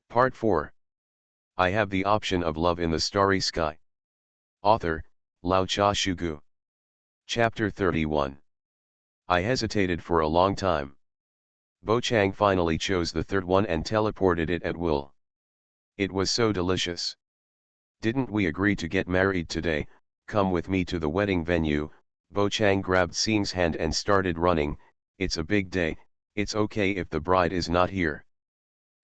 Part 4. I have the option of love in the starry sky. Author, Lao Cha Shugu. Chapter 31. I hesitated for a long time. Bo Chang finally chose the third one and teleported it at will. It was so delicious. Didn't we agree to get married today? Come with me to the wedding venue. Bo Chang grabbed Xing's hand and started running. It's a big day, it's okay if the bride is not here.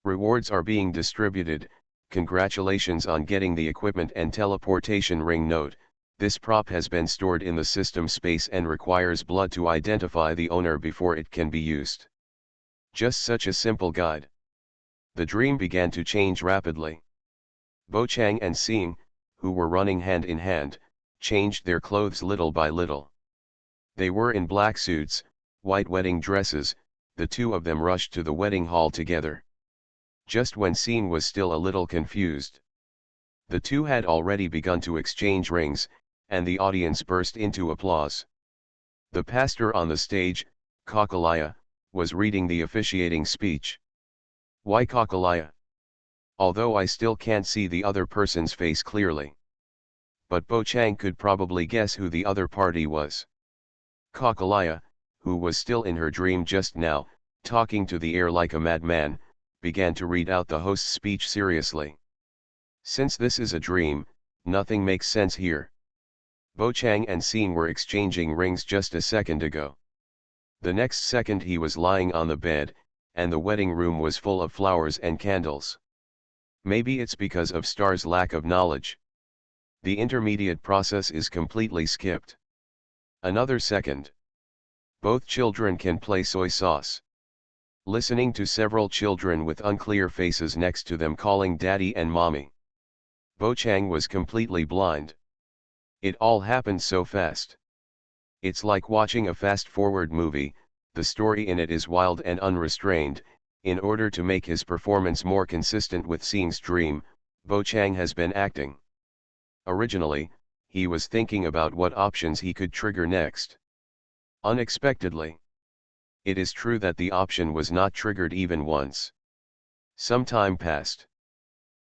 Rewards are being distributed. Congratulations on getting the equipment and teleportation ring. Note, this prop has been stored in the system space and requires blood to identify the owner before it can be used. Just such a simple guide. The dream began to change rapidly. Bo Chang and Xing, who were running hand in hand, changed their clothes little by little. They were in black suits, white wedding dresses. The two of them rushed to the wedding hall together. Just when Xing was still a little confused. The two had already begun to exchange rings, and the audience burst into applause. The pastor on the stage, Kakalaya, was reading the officiating speech. Why Kakalaya? Although I still can't see the other person's face clearly. But Bo Chang could probably guess who the other party was. Kakalaya, who was still in her dream just now, talking to the air like a madman, began to read out the host's speech seriously. Since this is a dream, nothing makes sense here. Bo Chang and Xing were exchanging rings just a second ago. The next second he was lying on the bed, and the wedding room was full of flowers and candles. Maybe it's because of Star's lack of knowledge. The intermediate process is completely skipped. Another second. Both children can play soy sauce. Listening to several children with unclear faces next to them calling daddy and mommy. Bo Chang was completely blind. It all happened so fast. It's like watching a fast-forward movie. The story in it is wild and unrestrained. In order to make his performance more consistent with Xing's dream, Bo Chang has been acting. Originally, he was thinking about what options he could trigger next. Unexpectedly, it is true that the option was not triggered even once. Some time passed.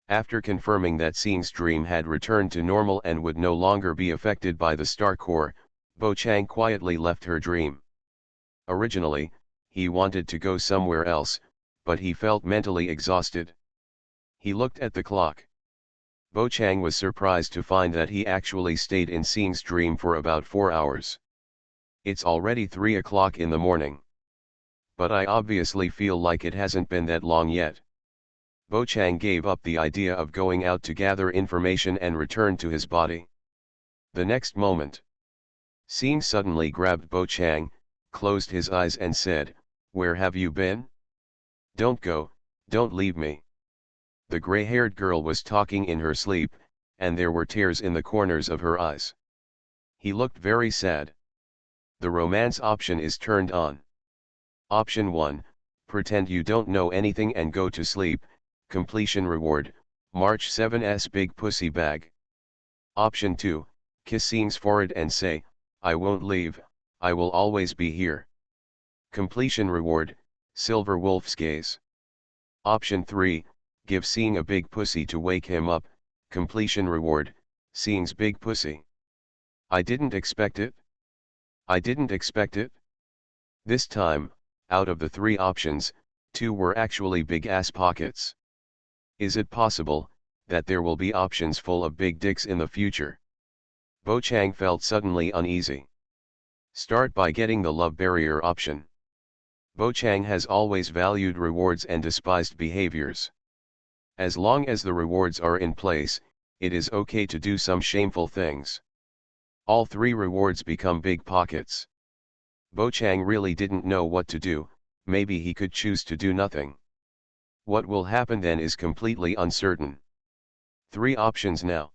After confirming that Xing's dream had returned to normal and would no longer be affected by the star core, Bo Chang quietly left her dream. Originally, he wanted to go somewhere else, but he felt mentally exhausted. He looked at the clock. Bo Chang was surprised to find that he actually stayed in Xing's dream for about 4 hours. It's already 3 o'clock in the morning. But I obviously feel like it hasn't been that long yet. Bo Chang gave up the idea of going out to gather information and returned to his body. The next moment, Xing suddenly grabbed Bo Chang, closed his eyes and said, "Where have you been? Don't go, don't leave me." The gray-haired girl was talking in her sleep, and there were tears in the corners of her eyes. He looked very sad. The romance option is turned on. Option 1, pretend you don't know anything and go to sleep. Completion reward, March 7's big pussy bag. Option 2, kiss Xing's forehead and say, "I won't leave, I will always be here." Completion reward, silver wolf's gaze. Option 3, give Xing a big pussy to wake him up. Completion reward, Xing's big pussy. I didn't expect it. I didn't expect it. This time, out of the 3 options, 2 were actually big-ass pockets. Is it possible that there will be options full of big dicks in the future? Bo Chang felt suddenly uneasy. Start by getting the love barrier option. Bo Chang has always valued rewards and despised behaviors. As long as the rewards are in place, it is okay to do some shameful things. All 3 rewards become big pockets. Bo Chang really didn't know what to do. Maybe he could choose to do nothing. What will happen then is completely uncertain. 3 options now.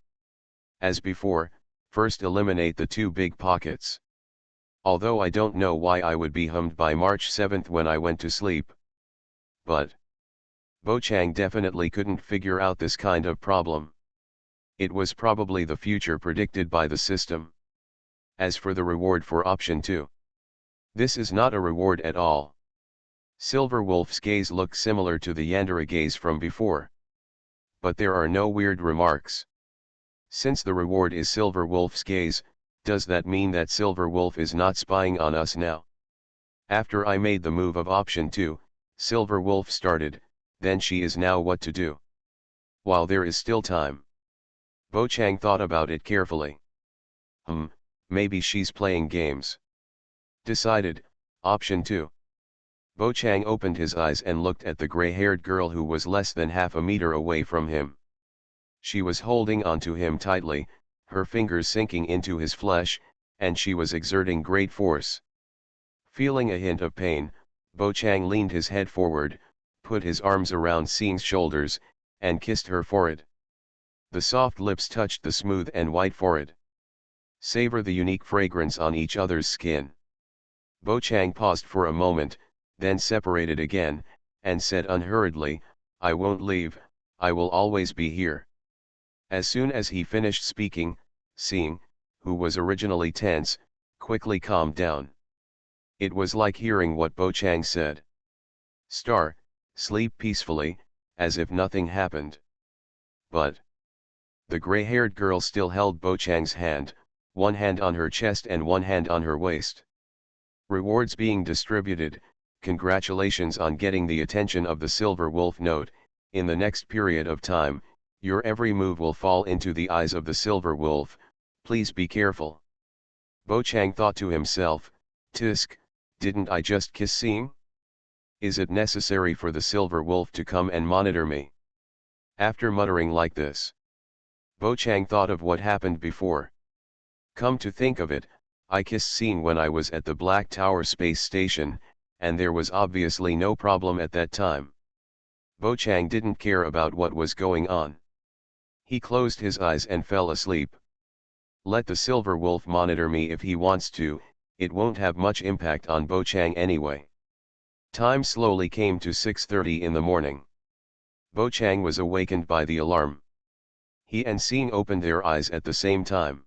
As before, first eliminate the 2 big pockets. Although I don't know why I would be hummed by March 7th when I went to sleep. But Bo Chang definitely couldn't figure out this kind of problem. It was probably the future predicted by the system. As for the reward for option 2, this is not a reward at all. Silver Wolf's gaze looked similar to the Yandere gaze from before. but there are no weird remarks. Since the reward is Silver Wolf's gaze, does that mean that Silver Wolf is not spying on us now? After I made the move of option 2, Silver Wolf started, then she is now what to do? While there is still time. Bo Chang thought about it carefully. Maybe she's playing games. Decided, option 2. Bo Chang opened his eyes and looked at the gray-haired girl who was less than half a meter away from him. She was holding onto him tightly, her fingers sinking into his flesh, and she was exerting great force. Feeling a hint of pain, Bo Chang leaned his head forward, put his arms around Xing's shoulders, and kissed her forehead. The soft lips touched the smooth and white forehead. Savor the unique fragrance on each other's skin. Bo Chang paused for a moment, then separated again, and said unhurriedly, I won't leave, I will always be here. As soon as he finished speaking, Xing, who was originally tense, quickly calmed down. It was like hearing what Bo Chang said. Star, sleep peacefully, as if nothing happened. But the gray-haired girl still held Bo Chang's hand, one hand on her chest and one hand on her waist. Rewards being distributed, congratulations on getting the attention of the Silver Wolf. Note, in the next period of time, your every move will fall into the eyes of the Silver Wolf, please be careful. Bo Chang thought to himself, Tisk, didn't I just kiss Xing? Is it necessary for the Silver Wolf to come and monitor me? After muttering like this, Bo Chang thought of what happened before. Come to think of it, I kissed Xing when I was at the Black Tower space station, and there was obviously no problem at that time. Bo Chang didn't care about what was going on. He closed his eyes and fell asleep. Let the Silver Wolf monitor me if he wants to, it won't have much impact on Bo Chang anyway. Time slowly came to 6:30 in the morning. Bo Chang was awakened by the alarm. He and Xing opened their eyes at the same time.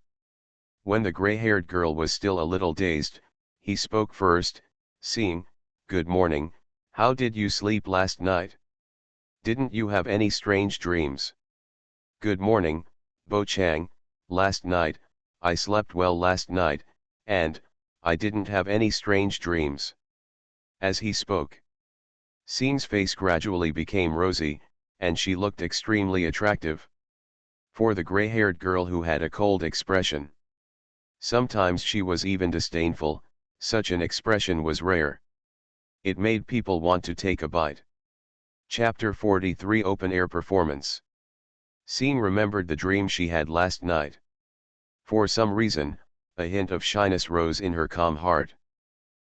When the gray-haired girl was still a little dazed, he spoke first, Xing, good morning, how did you sleep last night? Didn't you have any strange dreams? Good morning, Bo Chang, last night, I slept well last night, and I didn't have any strange dreams. As he spoke, Xing's face gradually became rosy, and she looked extremely attractive. For the gray-haired girl who had a cold expression. Sometimes she was even disdainful, such an expression was rare. It made people want to take a bite. Chapter 43 Open Air Performance. Xing remembered the dream she had last night. For some reason, a hint of shyness rose in her calm heart.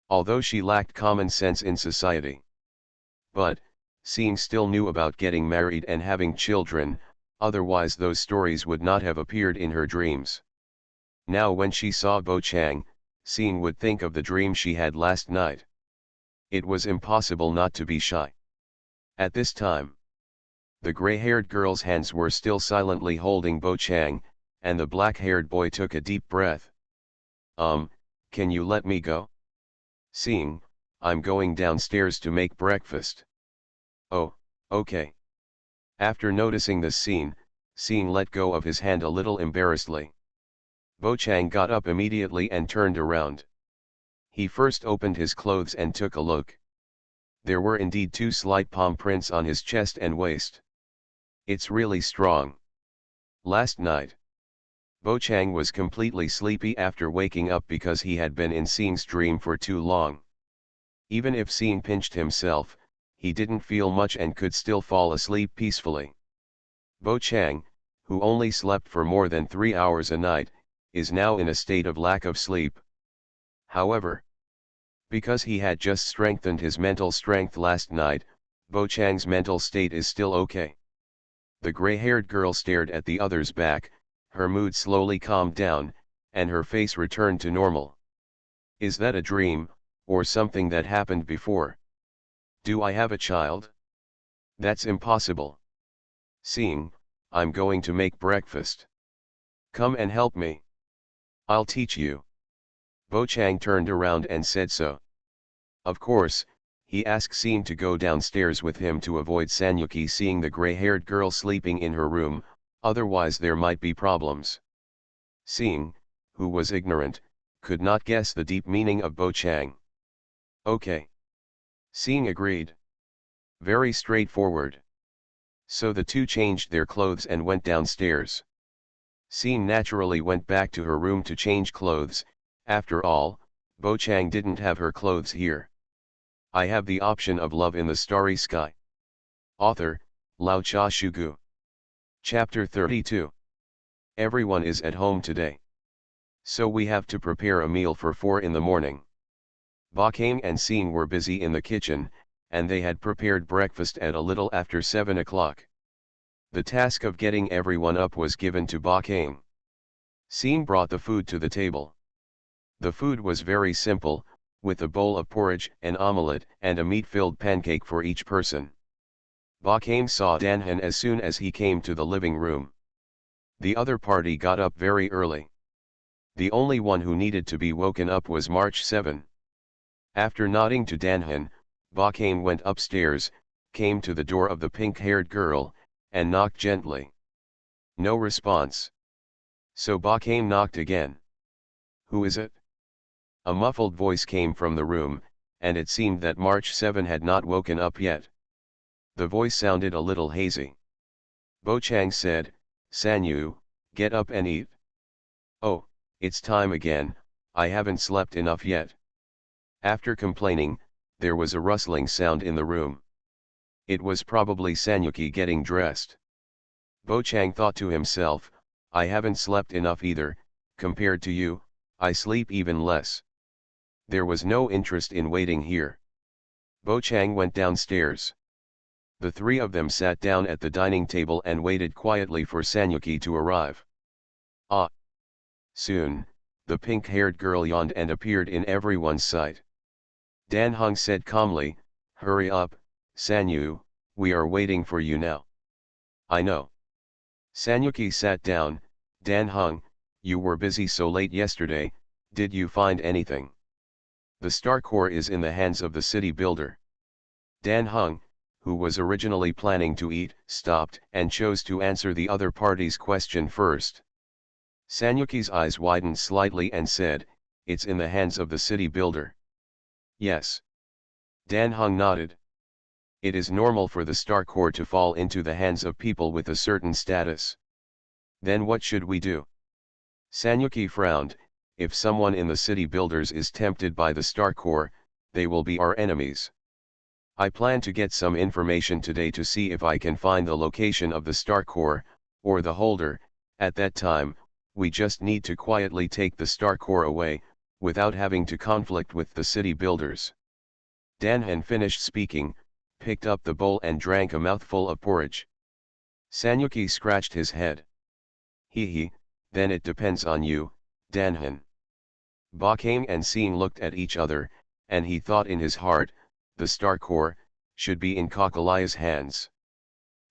Although she lacked common sense in society. But, Xing still knew about getting married and having children, otherwise those stories would not have appeared in her dreams. Now when she saw Bo Chang, Xing would think of the dream she had last night. It was impossible not to be shy. At this time, the gray-haired girl's hands were still silently holding Bo Chang, and the black-haired boy took a deep breath. Can you let me go? Xing, I'm going downstairs to make breakfast. Oh, okay. After noticing this scene, Xing let go of his hand a little embarrassedly. Bo Chang got up immediately and turned around. He first opened his clothes and took a look. There were indeed 2 slight palm prints on his chest and waist. It's really strong. Last night, Bo Chang was completely sleepy after waking up because he had been in Xing's dream for too long. Even if Xing pinched himself, he didn't feel much and could still fall asleep peacefully. Bo Chang, who only slept for more than 3 hours a night, is now in a state of lack of sleep. However, because he had just strengthened his mental strength last night, Bo Chang's mental state is still okay. The gray-haired girl stared at the other's back, her mood slowly calmed down, and her face returned to normal. Is that a dream, or something that happened before? Do I have a child? That's impossible. Xing, I'm going to make breakfast. Come and help me. I'll teach you. Bo Chang turned around and said so. Of course, He asks Sean to go downstairs with him to avoid Sanyuki seeing the gray-haired girl sleeping in her room, otherwise there might be problems. Sean, who was ignorant, could not guess the deep meaning of Bo Chang. Okay. Sean agreed. Very straightforward. So the two changed their clothes and went downstairs. Sean naturally went back to her room to change clothes. After all, Bo Chang didn't have her clothes here. I have the option of love in the starry sky. Author, Lao Cha Shugu. Chapter 32. Everyone is at home today. So we have to prepare a meal for 4 in the morning. Ba Kang and Sean were busy in the kitchen, and they had prepared breakfast at a little after 7 o'clock. The task of getting everyone up was given to Ba Kang. Sean brought the food to the table. The food was very simple, with a bowl of porridge, an omelette, and a meat-filled pancake for each person. Ba Kang saw Danhan as soon as he came to the living room. The other party got up very early. The only one who needed to be woken up was March 7. After nodding to Danhan, Ba Kang went upstairs, came to the door of the pink-haired girl, and knocked gently. No response. So Ba Kang knocked again. Who is it? A muffled voice came from the room, and it seemed that March 7 had not woken up yet. The voice sounded a little hazy. Bo Chang said, "Sanyu, get up and eat." "Oh, it's time again, I haven't slept enough yet." After complaining, there was a rustling sound in the room. It was probably Sanyuki getting dressed. Bo Chang thought to himself, "I haven't slept enough either, compared to you, I sleep even less." There was no interest in waiting here. Bo Chang went downstairs. The three of them sat down at the dining table and waited quietly for Sanyuki to arrive. Ah! Soon, the pink-haired girl yawned and appeared in everyone's sight. Dan Heng said calmly, "Hurry up, Sanyu, we are waiting for you now." "I know." Sanyuki sat down. "Dan Heng, you were busy so late yesterday, did you find anything?" "The star core is in the hands of the city builder." Dan Heng, who was originally planning to eat, stopped and chose to answer the other party's question first. Sanyuki's eyes widened slightly and said, "It's in the hands of the city builder." "Yes." Dan Heng nodded. "It is normal for the star core to fall into the hands of people with a certain status." "Then what should we do?" Sanyuki frowned. "If someone in the city builders is tempted by the star core, they will be our enemies. I plan to get some information today to see if I can find the location of the star core, or the holder. At that time, we just need to quietly take the star core away, without having to conflict with the city builders." Danhan finished speaking, picked up the bowl and drank a mouthful of porridge. Sanyuki scratched his head. He, then it depends on you, Danhan." Ba Kang and Sean looked at each other, and he thought in his heart, the star core should be in Kakalaya's hands.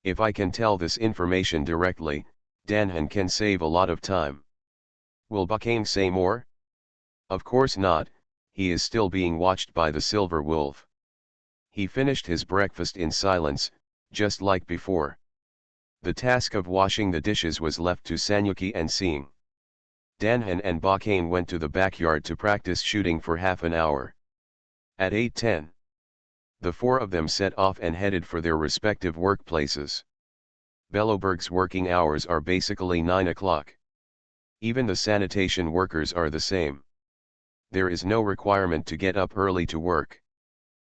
If I can tell this information directly, Danhan can save a lot of time. Will Ba Kang say more? Of course not, he is still being watched by the Silver Wolf. He finished his breakfast in silence, just like before. The task of washing the dishes was left to Sanyuki and Sean. Danhan and Ba Kang went to the backyard to practice shooting for half an hour. At 8:10, the four of them set off and headed for their respective workplaces. Belloberg's working hours are basically 9 o'clock. Even the sanitation workers are the same. There is no requirement to get up early to work.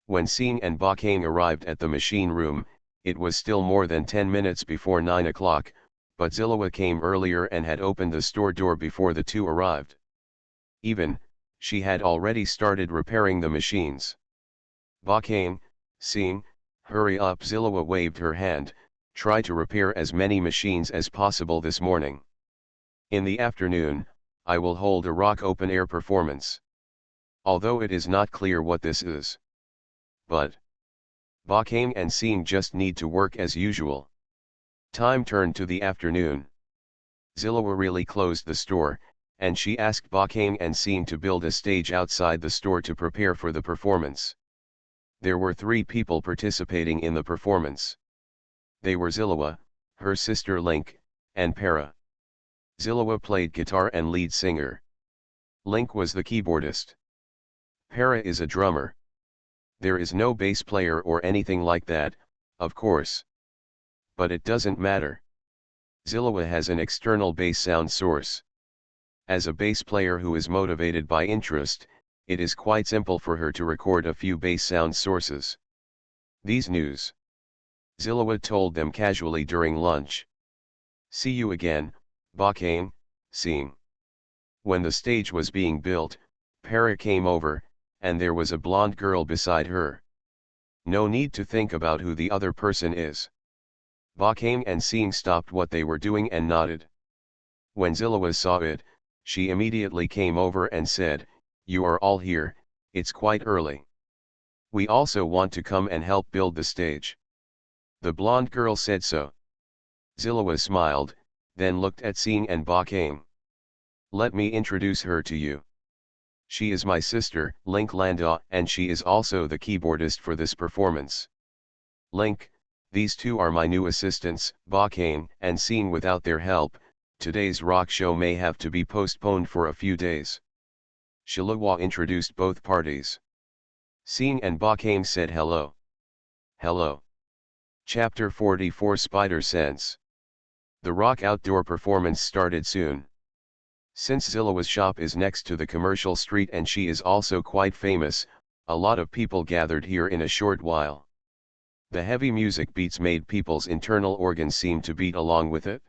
When Sean and Ba Kang arrived at the machine room, it was still more than 10 minutes before 9 o'clock, but Zillawa came earlier and had opened the store door before the two arrived. She had already started repairing the machines. Ba Kang, Sean, hurry up, Zillawa waved her hand, try to repair as many machines as possible this morning. In the afternoon, I will hold a rock open-air performance. Although it is not clear what this is. But Ba Kang and Sean just need to work as usual. Time turned to the afternoon. Zillawa really closed the store, and she asked Ba Kang and Sean to build a stage outside the store to prepare for the performance. There were 3 people participating in the performance. They were Zillowa, her sister Link, and Para. Zillowa played guitar and lead singer. Link was the keyboardist. Para is a drummer. There is no bass player or anything like that, of course. But it doesn't matter. Zillowa has an external bass sound source. As a bass player who is motivated by interest, it is quite simple for her to record a few bass sound sources. These news. Zillowa told them casually during lunch. See you again, Bakane, seeing. When the stage was being built, Para came over, and there was a blonde girl beside her. No need to think about who the other person is. Bakane and Seeing stopped what they were doing and nodded. When Zillowa saw it, she immediately came over and said, "You are all here, it's quite early. We also want to come and help build the stage." The blonde girl said so. Zillowa smiled, then looked at Seeing and Bakane. "Let me introduce her to you. She is my sister, Link Landa, and she is also the keyboardist for this performance. Link, these 2 are my new assistants, Bakane and Seeing. Without their help, today's rock show may have to be postponed for a few days." Zillowa introduced both parties. Seeing and Bakane said hello. Hello. Chapter 44 Spider Sense. The rock outdoor performance started soon. Since Zillowa's shop is next to the commercial street and she is also quite famous, a lot of people gathered here in a short while. The heavy music beats made people's internal organs seem to beat along with it.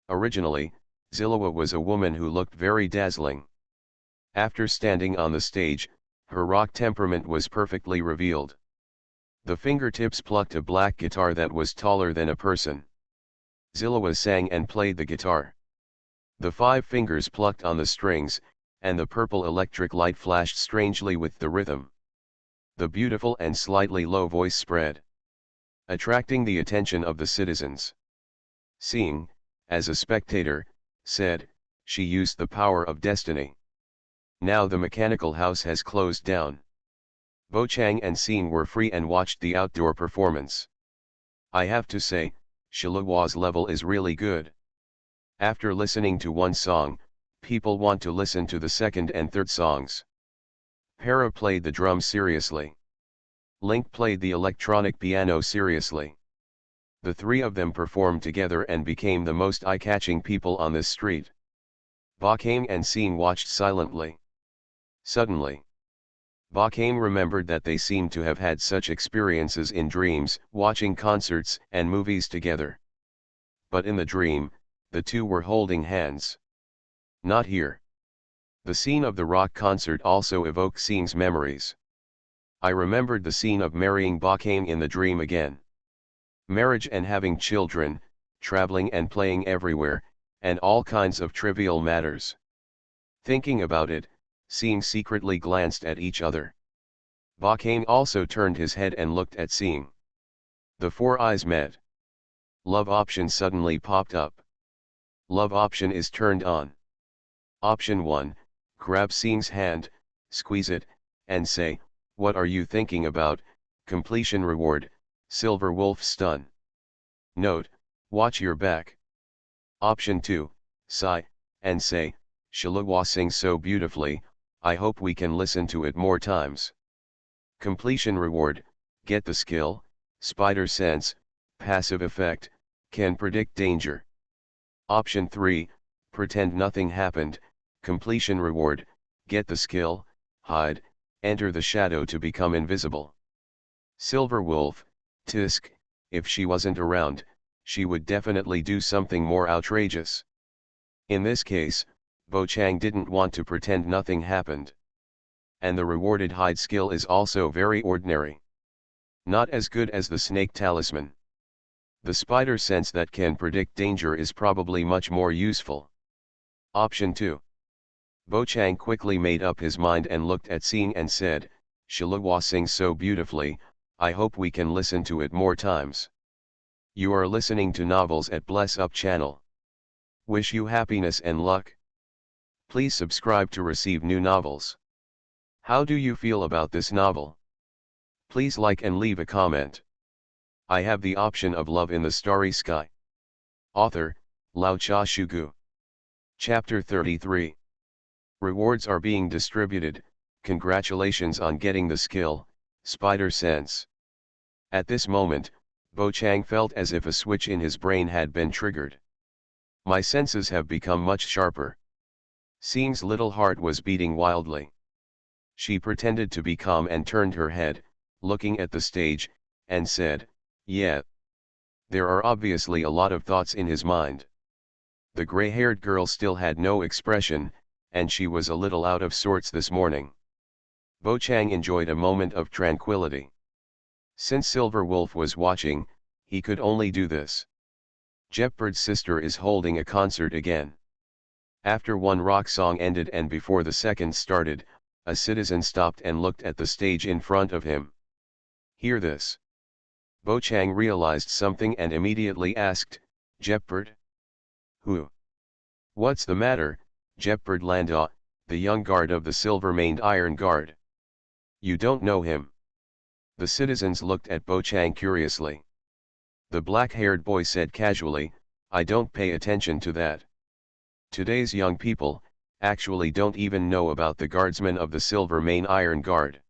Originally, Zillowa was a woman who looked very dazzling. After standing on the stage, her rock temperament was perfectly revealed. The fingertips plucked a black guitar that was taller than a person. Zillowa sang and played the guitar. The 5 fingers plucked on the strings, and the purple electric light flashed strangely with the rhythm. The beautiful and slightly low voice spread, attracting the attention of the citizens. Seeing, as a spectator, said, "She used the power of destiny. Now the mechanical house has closed down." Bo Chang and Seeing were free and watched the outdoor performance. I have to say, Zillowa's level is really good. After listening to one song, people want to listen to the second and third songs. Para played the drums seriously. Link played the electronic piano seriously. The 3 of them performed together and became the most eye-catching people on this street. Bakane and Seeing watched silently. Suddenly, Bakane remembered that they seemed to have had such experiences in dreams, watching concerts and movies together. But in the dream, the 2 were holding hands. Not here. The scene of the rock concert also evoked Seeing's memories. I remembered the scene of marrying Bakane in the dream again. Marriage and having children, traveling and playing everywhere, and all kinds of trivial matters. Thinking about it, Seeing secretly glanced at each other. Bakane also turned his head and looked at Seeing. The 4 eyes met. Love option suddenly popped up. Love option is turned on. Option 1, grab Seeing's hand, squeeze it, and say, "What are you thinking about?" Completion reward, Silver Wolf stun. Note, watch your back. Option 2, sigh, and say, "Zillowa sings so beautifully, I hope we can listen to it more times." Completion reward, get the skill, Spider Sense, passive effect, can predict danger. Option 3, pretend nothing happened, completion reward, get the skill, hide, enter the shadow to become invisible. Silver Wolf, tisk, if she wasn't around, she would definitely do something more outrageous. In this case, Bo Chang didn't want to pretend nothing happened. And the rewarded hide skill is also very ordinary. Not as good as the snake talisman. The spider sense that can predict danger is probably much more useful. Option 2. Bo Chang quickly made up his mind and looked at Seeing and said, "Zillowa sings so beautifully, I hope we can listen to it more times." You are listening to Novels at Bless Up channel. Wish you happiness and luck. Please subscribe to receive new novels. How do you feel about this novel? Please like and leave a comment. I have the option of love in the starry sky. Author, Lao Cha Shugu. Chapter 33. Rewards are being distributed. Congratulations on getting the skill, Spider Sense. At this moment, Bo Chang felt as if a switch in his brain had been triggered. My senses have become much sharper. Xing's little heart was beating wildly. She pretended to be calm and turned her head, looking at the stage, and said, "Yeah. There are obviously a lot of thoughts in his mind." The gray-haired girl still had no expression, and she was a little out of sorts this morning. Bo Chang enjoyed a moment of tranquility. Since Silver Wolf was watching, he could only do this. Jeopard's sister is holding a concert again. After one rock song ended and before the second started, a citizen stopped and looked at the stage in front of him. "Hear this." Bo Chang realized something and immediately asked, "Jeopard? Who?" "What's the matter, Jeopard Landa, the young guard of the silver-maned Iron Guard? You don't know him?" The citizens looked at Bo Chang curiously. The black-haired boy said casually, "I don't pay attention to that. Today's young people, actually don't even know about the guardsmen of the Silver-Mane Iron Guard."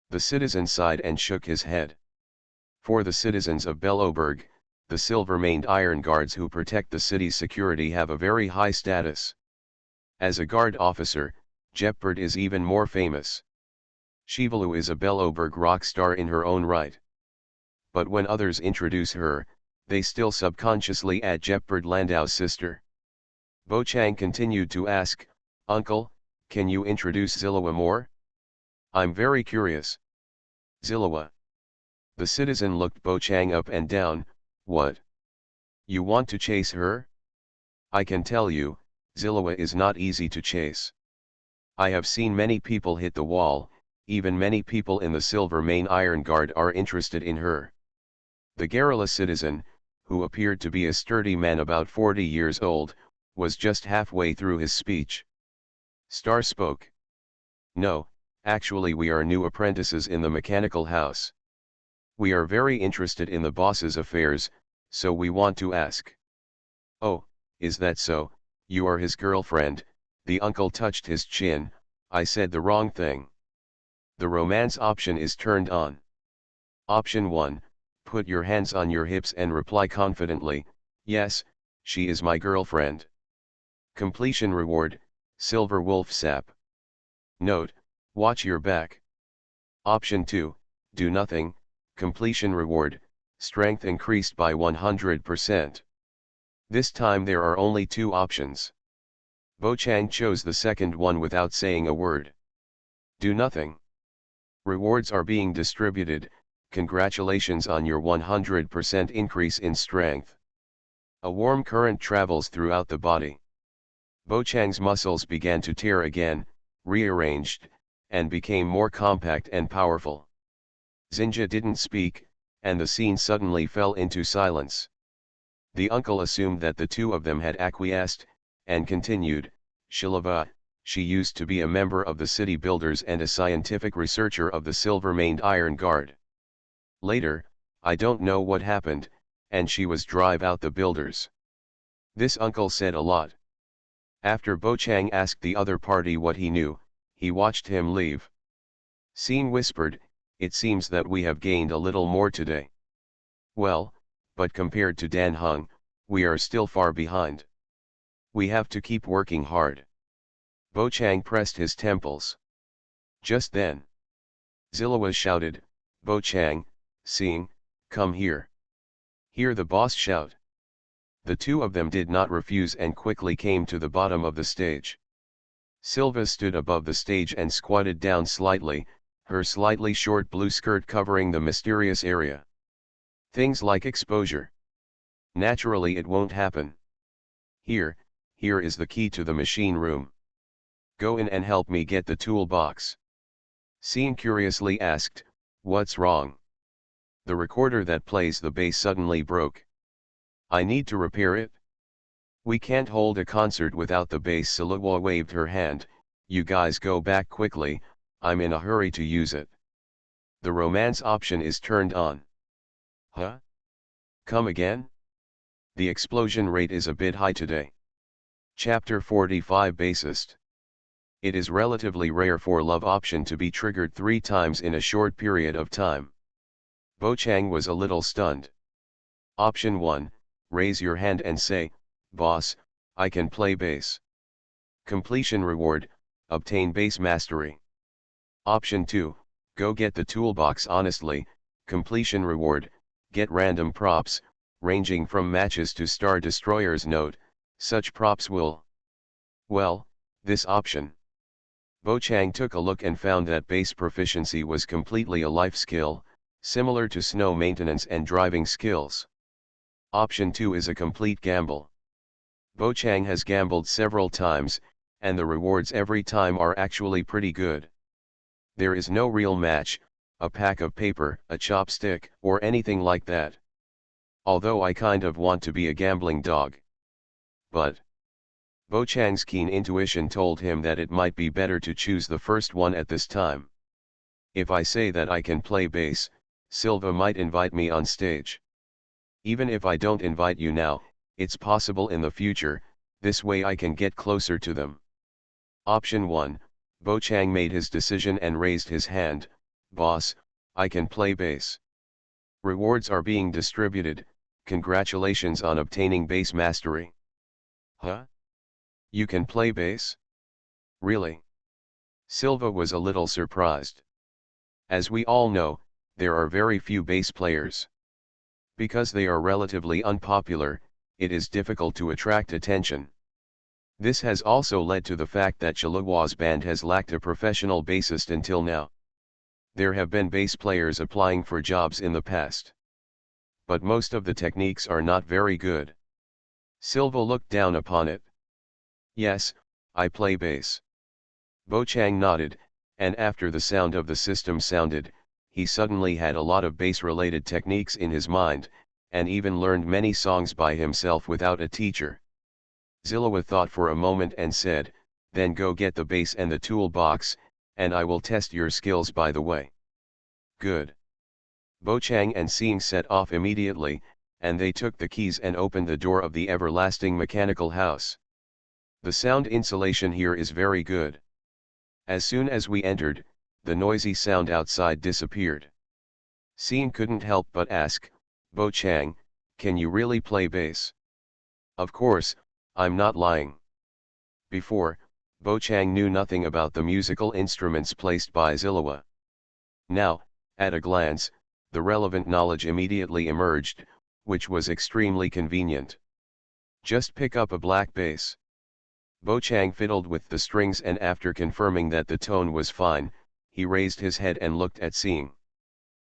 The citizen sighed and shook his head. For the citizens of Belloberg, the Silver-Maned Iron Guards who protect the city's security have a very high status. As a guard officer, Jeopard is even more famous. Shivalu is a Belloberg rock star in her own right. But when others introduce her, they still subconsciously add Jeopard Landau's sister. Bo Chang continued to ask, "Uncle, can you introduce Zillawa more? I'm very curious." "Zillawa?" The citizen looked Bo Chang up and down. "What? You want to chase her? I can tell you, Zillawa is not easy to chase. I have seen many people hit the wall, even many people in the Silver-Mane Iron Guard are interested in her." The garrula citizen, who appeared to be a sturdy man about 40 years old, was just halfway through his speech. Star spoke. "No, actually we are new apprentices in the mechanical house. We are very interested in the boss's affairs, so we want to ask." "Oh, is that so? You are his girlfriend?" The uncle touched his chin. "I said the wrong thing. The romance option is turned on. Option 1, put your hands on your hips and reply confidently, 'Yes, she is my girlfriend.' Completion reward, Silver Wolf Sap. Note, watch your back. Option 2, do nothing. Completion reward, strength increased by 100%. This time there are only 2 options. Bo Chang chose the second one without saying a word. Do nothing. Rewards are being distributed. Congratulations on your 100% increase in strength. A warm current travels throughout the body. Bo Chang's muscles began to tear again, rearranged, and became more compact and powerful. Xinjia didn't speak, and the scene suddenly fell into silence. The uncle assumed that the two of them had acquiesced, and continued, "Shilava, she used to be a member of the city builders and a scientific researcher of the Silver-Maned Iron Guard. Later, I don't know what happened, and she was drive out the builders." This uncle said a lot. After Bo Chang asked the other party what he knew, he watched him leave. Scene whispered, "It seems that we have gained a little more today. Well, but compared to Dan Hung, we are still far behind. We have to keep working hard." Bo Chang pressed his temples. Just then, Zillawa shouted, "Bo Chang, Xing, come here." Hear the boss shout. The two of them did not refuse and quickly came to the bottom of the stage. Silva stood above the stage and squatted down slightly, her slightly short blue skirt covering the mysterious area. "Things like exposure. Naturally it won't happen. Here is the key to the machine room. Go in and help me get the toolbox." Xing curiously asked, "What's wrong?" "The recorder that plays the bass suddenly broke. I need to repair it." "We can't hold a concert without the bass." Silawa waved her hand. "You guys go back quickly, I'm in a hurry to use it." The romance option is turned on. Huh? Come again? The explosion rate is a bit high today. Chapter 45 Bassist. It is relatively rare for love option to be triggered 3 times in a short period of time. Bo Chang was a little stunned. Option 1, raise your hand and say, "Boss, I can play bass." Completion reward, obtain bass mastery. Option 2, go get the toolbox honestly, completion reward, get random props, ranging from matches to Star Destroyers. Note, such props will. Well, this option. Bo Chang took a look and found that bass proficiency was completely a life skill, similar to snow maintenance and driving skills. Option 2 is a complete gamble. Bo Chang has gambled several times, and the rewards every time are actually pretty good. There is no real match, a pack of paper, a chopstick, or anything like that. Although I kind of want to be a gambling dog. But Bo Chang's keen intuition told him that it might be better to choose the first one at this time. If I say that I can play bass, Silva might invite me on stage. Even if I don't invite you now, it's possible in the future, this way I can get closer to them. Option 1, Bo Chang made his decision and raised his hand, "Boss, I can play bass." Rewards are being distributed, congratulations on obtaining bass mastery. Huh? You can play bass? Really? Silva was a little surprised. As we all know, there are very few bass players. Because they are relatively unpopular, it is difficult to attract attention. This has also led to the fact that Chihuahua's band has lacked a professional bassist until now. There have been bass players applying for jobs in the past. But most of the techniques are not very good. Silva looked down upon it. "Yes, I play bass." Bo Chang nodded, and after the sound of the system sounded, he suddenly had a lot of bass-related techniques in his mind, and even learned many songs by himself without a teacher. Zillowa thought for a moment and said, "Then go get the bass and the toolbox, and I will test your skills by the way." Good. Bo Chang and Seeing set off immediately, and they took the keys and opened the door of the everlasting mechanical house. The sound insulation here is very good. As soon as we entered, the noisy sound outside disappeared. Seeing couldn't help but ask, "Bo Chang, can you really play bass?" "Of course, I'm not lying." Before, Bo Chang knew nothing about the musical instruments placed by Zillowa. Now, at a glance, the relevant knowledge immediately emerged, which was extremely convenient. Just pick up a black bass. Bo Chang fiddled with the strings, and after confirming that the tone was fine, he raised his head and looked at Seeing.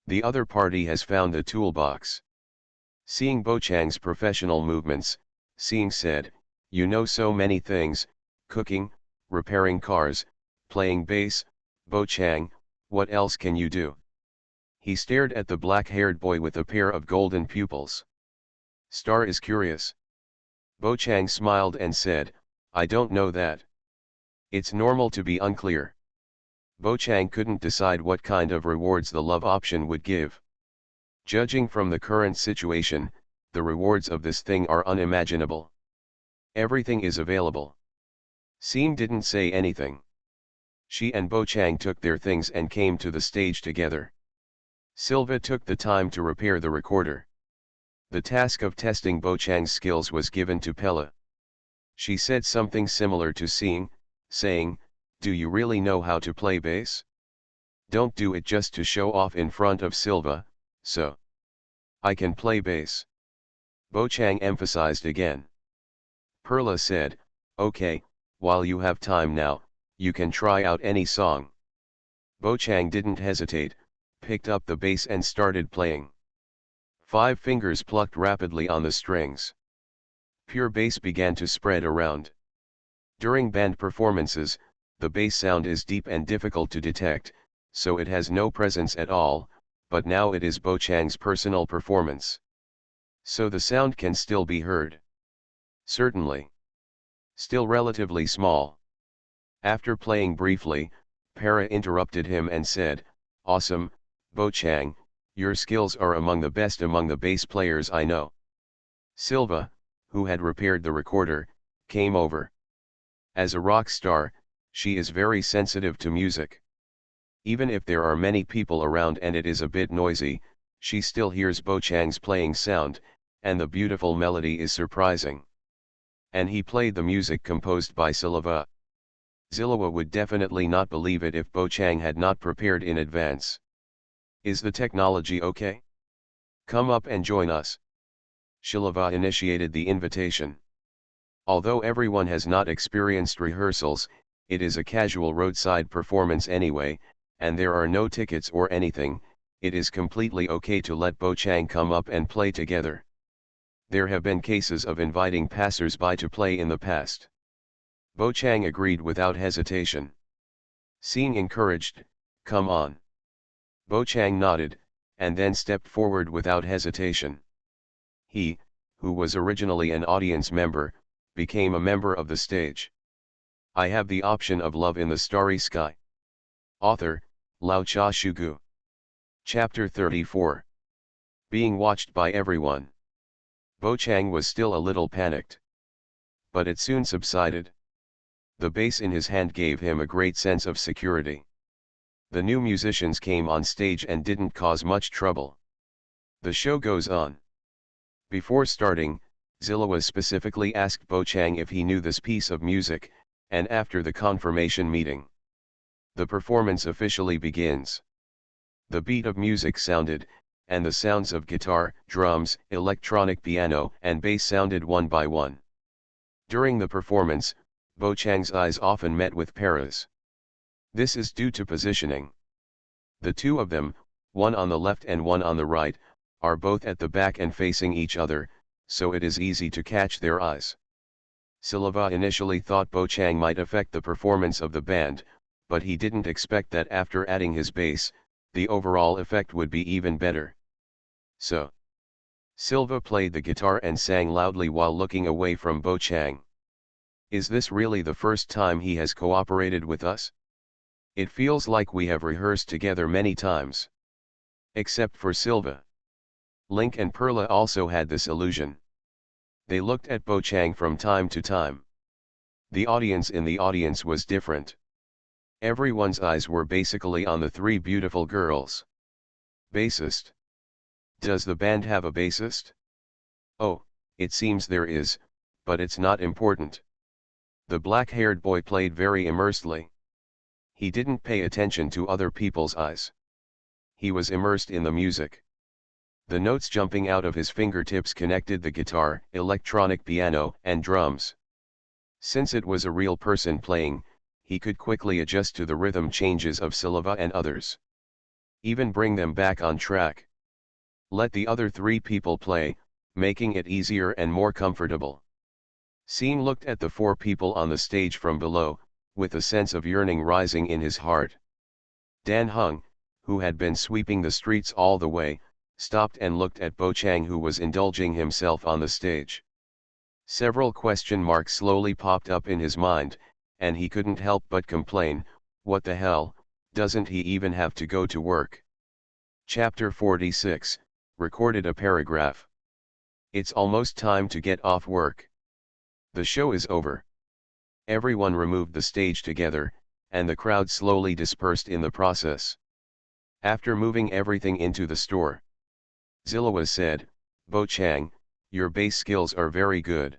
"The other party has found the toolbox." Seeing Bo Chang's professional movements, Seeing said, "You know so many things, cooking, repairing cars, playing bass, Bo Chang, what else can you do?" He stared at the black-haired boy with a pair of golden pupils. "Star is curious." Bo Chang smiled and said, "I don't know that. It's normal to be unclear." Bo Chang couldn't decide what kind of rewards the love option would give. Judging from the current situation, the rewards of this thing are unimaginable. Everything is available. Seeing didn't say anything. She and Bo Chang took their things and came to the stage together. Silva took the time to repair the recorder. The task of testing Bo Chang's skills was given to Pella. She said something similar to Seeing, saying, "Do you really know how to play bass? Don't do it just to show off in front of Silva." "So, I can play bass," Bo Chang emphasized again. Perla said, "Okay, while you have time now, you can try out any song." Bo Chang didn't hesitate, picked up the bass and started playing. 5 fingers plucked rapidly on the strings. Pure bass began to spread around. During band performances, the bass sound is deep and difficult to detect, so it has no presence at all, but now it is Bo Chang's personal performance. So the sound can still be heard. Certainly. Still relatively small. After playing briefly, Para interrupted him and said, "Awesome, Bo Chang, your skills are among the best among the bass players I know. Silva, who had repaired the recorder, came over. As a rock star, she is very sensitive to music. Even if there are many people around and it is a bit noisy, she still hears Bo Chang's playing sound, and the beautiful melody is surprising. And he played the music composed by Silva. Zillowa would definitely not believe it if Bo Chang had not prepared in advance. Is the technology okay? Come up and join us. Shilava initiated the invitation. Although everyone has not experienced rehearsals, it is a casual roadside performance anyway, and there are no tickets or anything. It is completely okay to let Bo Chang come up and play together. There have been cases of inviting passers-by to play in the past. Bo Chang agreed without hesitation. Seeing encouraged, come on. Bo Chang nodded, and then stepped forward without hesitation. He, who was originally an audience member, became a member of the stage. I have the option of love in the starry sky. Author, Lao Cha Shugu. Chapter 34. Being watched by everyone. Bo Chang was still a little panicked. But it soon subsided. The bass in his hand gave him a great sense of security. The new musicians came on stage and didn't cause much trouble. The show goes on. Before starting, Zillowa specifically asked Bo Chang if he knew this piece of music, and after the confirmation meeting, the performance officially begins. The beat of music sounded, and the sounds of guitar, drums, electronic piano, and bass sounded one by one. During the performance, Bo Chang's eyes often met with Para's. This is due to positioning. The two of them, one on the left and one on the right, are both at the back and facing each other, so it is easy to catch their eyes. Silva initially thought Bo Chang might affect the performance of the band, but he didn't expect that after adding his bass, the overall effect would be even better. So, Silva played the guitar and sang loudly while looking away from Bo Chang. Is this really the first time he has cooperated with us? It feels like we have rehearsed together many times. Except for Silva. Link and Perla also had this illusion. They looked at Bo Chang from time to time. The audience in the audience was different. Everyone's eyes were basically on the three beautiful girls. Bassist. Does the band have a bassist? Oh, it seems there is, but it's not important. The black-haired boy played very immersedly. He didn't pay attention to other people's eyes. He was immersed in the music. The notes jumping out of his fingertips connected the guitar, electronic piano, and drums. Since it was a real person playing, he could quickly adjust to the rhythm changes of Silva and others. Even bring them back on track. Let the other three people play, making it easier and more comfortable. Seen looked at the four people on the stage from below, with a sense of yearning rising in his heart. Dan Hung, who had been sweeping the streets all the way, stopped and looked at Bo Chang, who was indulging himself on the stage. Several question marks slowly popped up in his mind, and he couldn't help but complain, what the hell, doesn't he even have to go to work? Chapter 46, recorded a paragraph. It's almost time to get off work. The show is over. Everyone removed the stage together, and the crowd slowly dispersed in the process. After moving everything into the store, Zillowa said, Bo Chang, your bass skills are very good.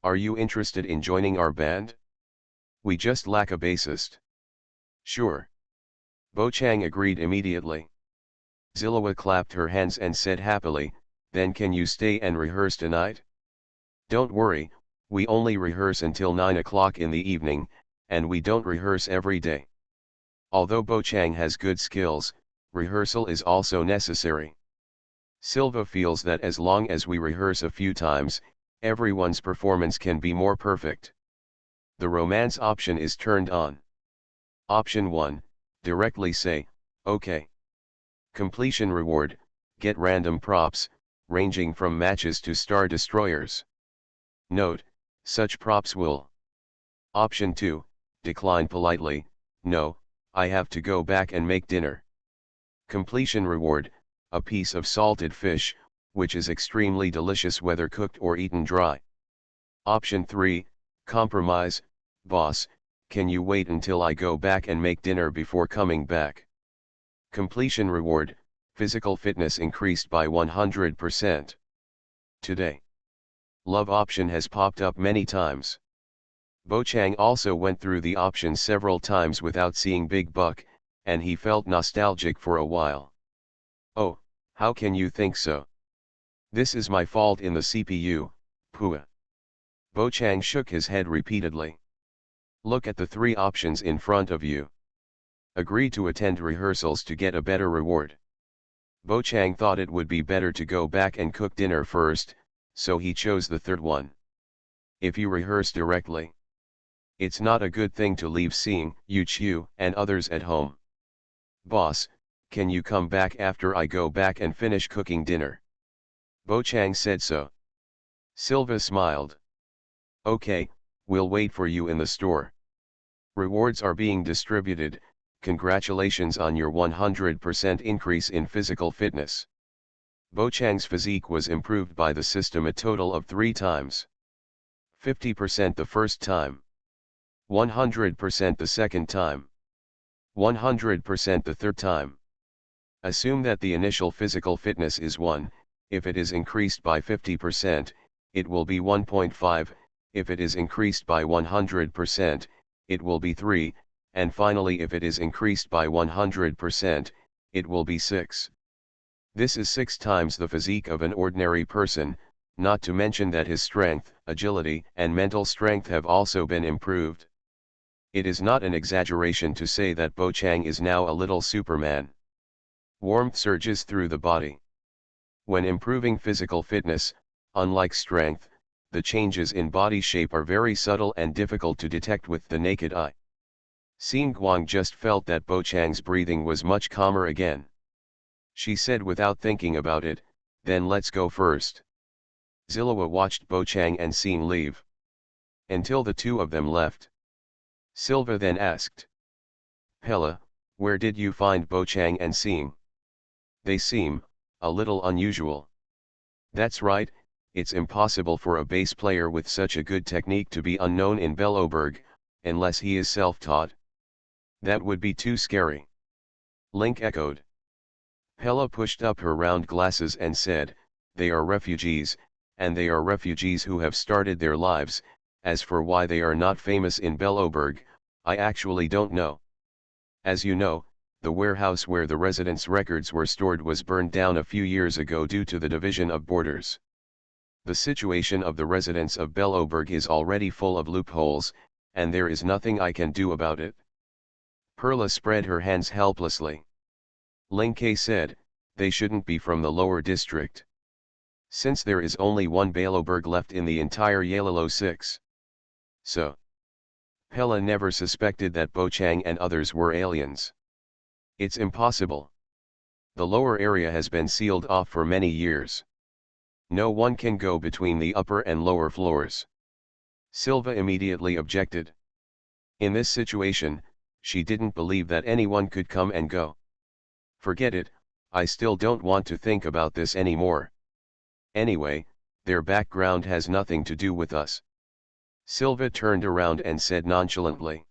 Are you interested in joining our band? We just lack a bassist. Sure. Bo Chang agreed immediately. Zillowa clapped her hands and said happily, then can you stay and rehearse tonight? Don't worry, we only rehearse until 9 o'clock in the evening, and we don't rehearse every day. Although Bo Chang has good skills, rehearsal is also necessary. Silva feels that as long as we rehearse a few times, everyone's performance can be more perfect. The romance option is turned on. Option 1, directly say, okay. Completion reward, get random props, ranging from matches to star destroyers. Note, such props will. Option 2, decline politely, no, I have to go back and make dinner. Completion reward, a piece of salted fish, which is extremely delicious whether cooked or eaten dry. Option 3, compromise, boss, can you wait until I go back and make dinner before coming back? Completion reward, physical fitness increased by 100%. Today. Love option has popped up many times. Bo Chang also went through the options several times without seeing big buck, and he felt nostalgic for a while. Oh, how can you think so? This is my fault in the CPU, Pua. Bo Chang shook his head repeatedly. Look at the 3 options in front of you. Agree to attend rehearsals to get a better reward. Bo Chang thought it would be better to go back and cook dinner first, so he chose the third one. If you rehearse directly, it's not a good thing to leave seeing Yu Chiu and others at home. Boss, can you come back after I go back and finish cooking dinner? Bo Chang said so. Silva smiled. Okay, we'll wait for you in the store. Rewards are being distributed, congratulations on your 100% increase in physical fitness. Bo Chang's physique was improved by the system a total of 3 times. 50% the first time. 100% the second time. 100% the third time. Assume that the initial physical fitness is 1, if it is increased by 50%, it will be 1.5, if it is increased by 100%, it will be 3, and finally if it is increased by 100%, it will be 6. This is 6 times the physique of an ordinary person, not to mention that his strength, agility, and mental strength have also been improved. It is not an exaggeration to say that Bo Chang is now a little Superman. Warmth surges through the body. When improving physical fitness, unlike strength, the changes in body shape are very subtle and difficult to detect with the naked eye. Xin Guang just felt that Bo Chang's breathing was much calmer again. She said without thinking about it, then let's go first. Zillowa watched Bo Chang and Xin leave. Until the 2 of them left. Silva then asked. Pella, where did you find Bo Chang and Xin? They seem a little unusual. That's right, it's impossible for a bass player with such a good technique to be unknown in Belloberg, unless he is self-taught. That would be too scary. Link echoed. Pella pushed up her round glasses and said, they are refugees, and they are refugees who have started their lives. As for why they are not famous in Belloberg, I actually don't know. As you know, the warehouse where the residents' records were stored was burned down a few years ago due to the division of borders. The situation of the residents of Belloberg is already full of loopholes, and there is nothing I can do about it. Perla spread her hands helplessly. Ling Ke said, they shouldn't be from the lower district. Since there is only one Belloberg left in the entire Yalilo 6. So. Pella never suspected that Bo Chang and others were aliens. It's impossible. The lower area has been sealed off for many years. No one can go between the upper and lower floors. Silva immediately objected. In this situation, she didn't believe that anyone could come and go. Forget it, I still don't want to think about this anymore. Anyway, their background has nothing to do with us. Silva turned around and said nonchalantly.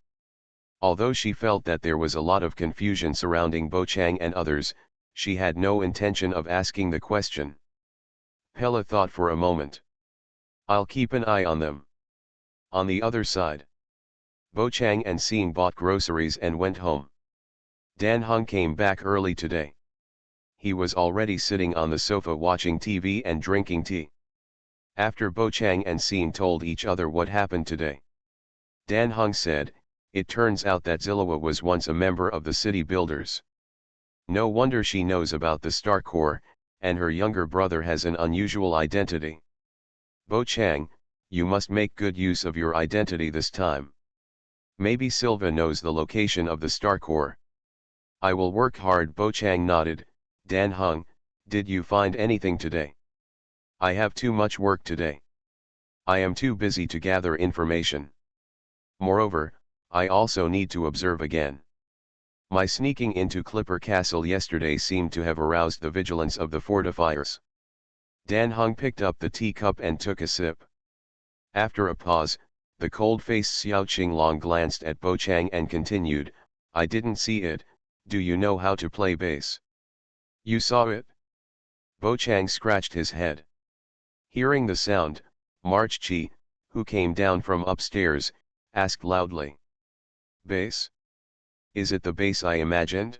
Although she felt that there was a lot of confusion surrounding Bo Chang and others, she had no intention of asking the question. Pella thought for a moment. I'll keep an eye on them. On the other side. Bo Chang and Xin bought groceries and went home. Dan Heng came back early today. He was already sitting on the sofa watching TV and drinking tea. After Bo Chang and Xin told each other what happened today, Dan Heng said, it turns out that Zillowa was once a member of the city builders. No wonder she knows about the Star Corps, and her younger brother has an unusual identity. Bo Chang, you must make good use of your identity this time. Maybe Silva knows the location of the Star Corps. I will work hard. Bo Chang nodded. Dan Heng, did you find anything today? I have too much work today. I am too busy to gather information. Moreover, I also need to observe again. My sneaking into Clipper Castle yesterday seemed to have aroused the vigilance of the fortifiers. Dan Heng picked up the teacup and took a sip. After a pause, the cold-faced Xiao Qinglong glanced at Bo Chang and continued, I didn't see it, do you know how to play bass? You saw it? Bo Chang scratched his head. Hearing the sound, March Chi, who came down from upstairs, asked loudly. Bass? Is it the bass I imagined?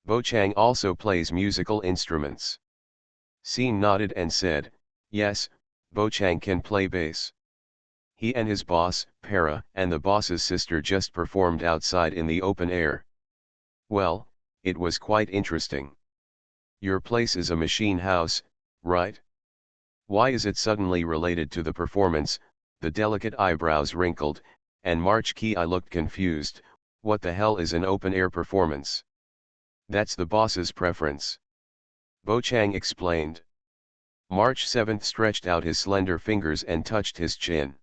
Bo Chang also plays musical instruments. Scene nodded and said, yes, Bo Chang can play bass. He and his boss, Para, and the boss's sister just performed outside in the open air. Well, it was quite interesting. Your place is a machine house, right? Why is it suddenly related to the performance? The delicate eyebrows wrinkled, and March Ki looked confused. What the hell is an open-air performance? That's the boss's preference. Bo Chang explained. March 7th stretched out his slender fingers and touched his chin.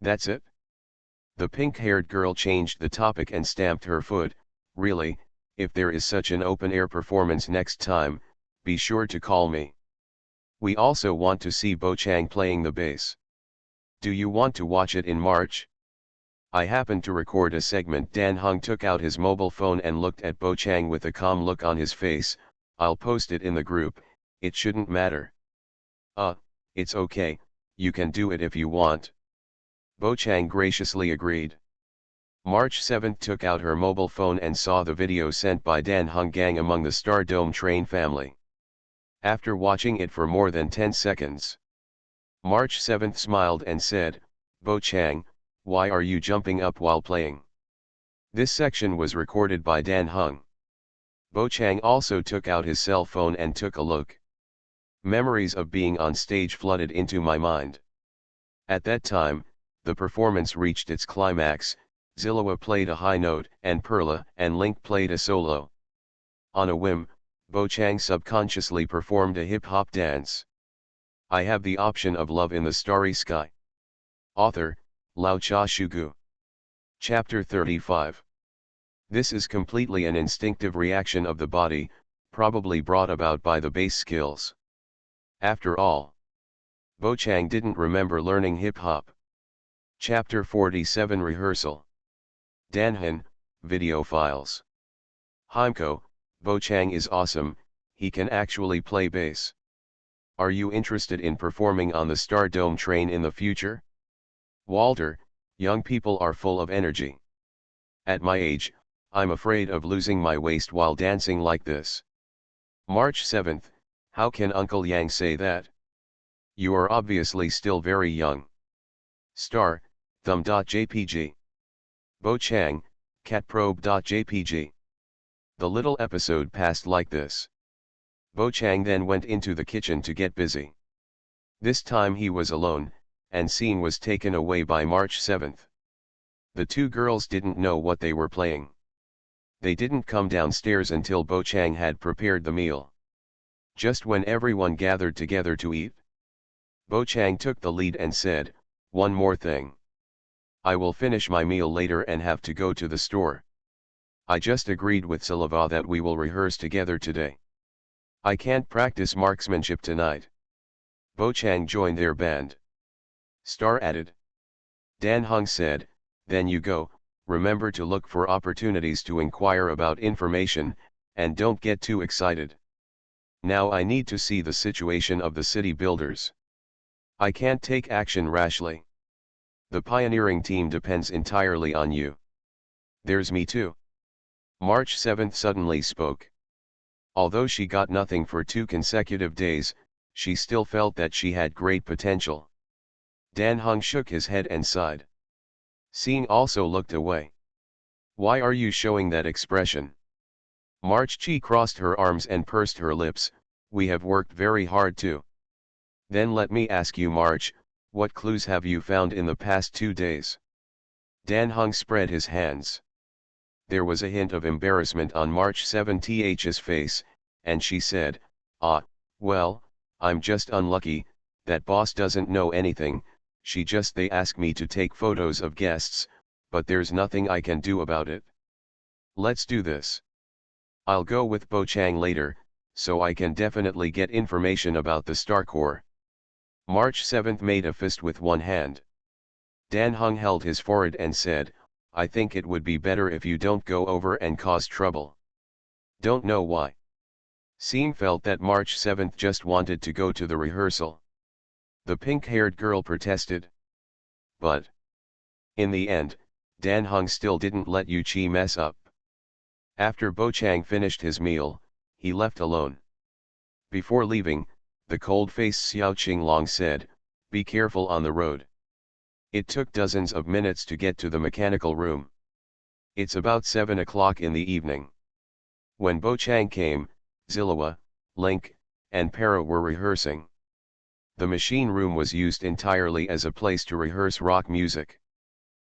That's it? The pink-haired girl changed the topic and stamped her foot. Really, if there is such an open-air performance next time, be sure to call me. We also want to see Bo Chang playing the bass. Do you want to watch it in March? I happened to record a segment. Dan Heng took out his mobile phone and looked at Bo Chang with a calm look on his face. I'll post it in the group, it shouldn't matter. It's okay, you can do it if you want. Bo Chang graciously agreed. March 7th took out her mobile phone and saw the video sent by Dan Heng Gang among the Star Dome train family. After watching it for more than 10 seconds, March 7th smiled and said, Bo Chang, why are you jumping up while playing? This section was recorded by Dan Heng. Bo Chang also took out his cell phone and took a look. Memories of being on stage flooded into my mind. At that time, the performance reached its climax. Zillowa played a high note and Perla and Link played a solo. On a whim, Bo Chang subconsciously performed a hip-hop dance. I have the option of love in the starry sky. Author, Lao Cha Shugu. Chapter 35. This is completely an instinctive reaction of the body, probably brought about by the bass skills. After all, Bo Chang didn't remember learning hip-hop. Chapter 47 Rehearsal. Danhan, Video Files. Heimko, Bo Chang is awesome, he can actually play bass. Are you interested in performing on the Star Dome train in the future? Walter, young people are full of energy. At my age, I'm afraid of losing my waist while dancing like this. March 7th, how can Uncle Yang say that? You are obviously still very young. Star, thumb.jpg. Bo Chang, catprobe.jpg. The little episode passed like this. Bo Chang then went into the kitchen to get busy. This time he was alone, and scene was taken away by March 7th. The two girls didn't know what they were playing. They didn't come downstairs until Bo Chang had prepared the meal. Just when everyone gathered together to eat, Bo Chang took the lead and said, one more thing. I will finish my meal later and have to go to the store. I just agreed with Silava that we will rehearse together today. I can't practice marksmanship tonight. Bo Chang joined their band. Star added. Dan Heng said, then you go, remember to look for opportunities to inquire about information, and don't get too excited. Now I need to see the situation of the city builders. I can't take action rashly. The pioneering team depends entirely on you. There's me too. March 7th suddenly spoke. Although she got nothing for 2 consecutive days, she still felt that she had great potential. Dan Heng shook his head and sighed. Seeing also looked away. Why are you showing that expression? March Chi crossed her arms and pursed her lips. We have worked very hard too. Then let me ask you, March, what clues have you found in the past 2 days? Dan Heng spread his hands. There was a hint of embarrassment on March 7th's face, and she said, well, I'm just unlucky, that boss doesn't know anything, they ask me to take photos of guests, but there's nothing I can do about it. Let's do this. I'll go with Bo Chang later, so I can definitely get information about the Star Corps. March 7 made a fist with one hand. Dan Hung held his forehead and said, I think it would be better if you don't go over and cause trouble. Don't know why. Seem felt that March 7 just wanted to go to the rehearsal. The pink-haired girl protested. But in the end, Dan Hung still didn't let Yu Chi mess up. After Bo Chang finished his meal, he left alone. Before leaving, the cold-faced Xiao Qinglong said, be careful on the road. It took dozens of minutes to get to the mechanical room. It's about 7 o'clock in the evening. When Bo Chang came, Zillowa, Link, and Para were rehearsing. The machine room was used entirely as a place to rehearse rock music.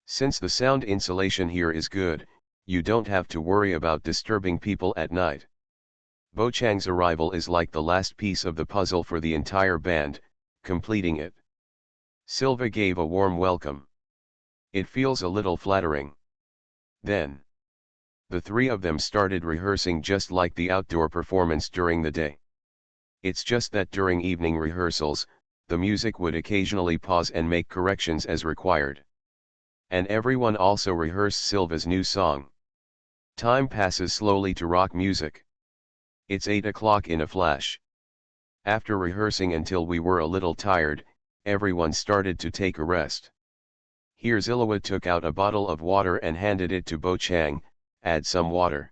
Since the sound insulation here is good, you don't have to worry about disturbing people at night. Bo Chang's arrival is like the last piece of the puzzle for the entire band, completing it. Silva gave a warm welcome. It feels a little flattering. Then the three of them started rehearsing just like the outdoor performance during the day. It's just that during evening rehearsals, the music would occasionally pause and make corrections as required. And everyone also rehearsed Silva's new song. Time passes slowly to rock music. It's 8 o'clock in a flash. After rehearsing until we were a little tired, everyone started to take a rest. Here Zillowa took out a bottle of water and handed it to Bo Chang, add some water.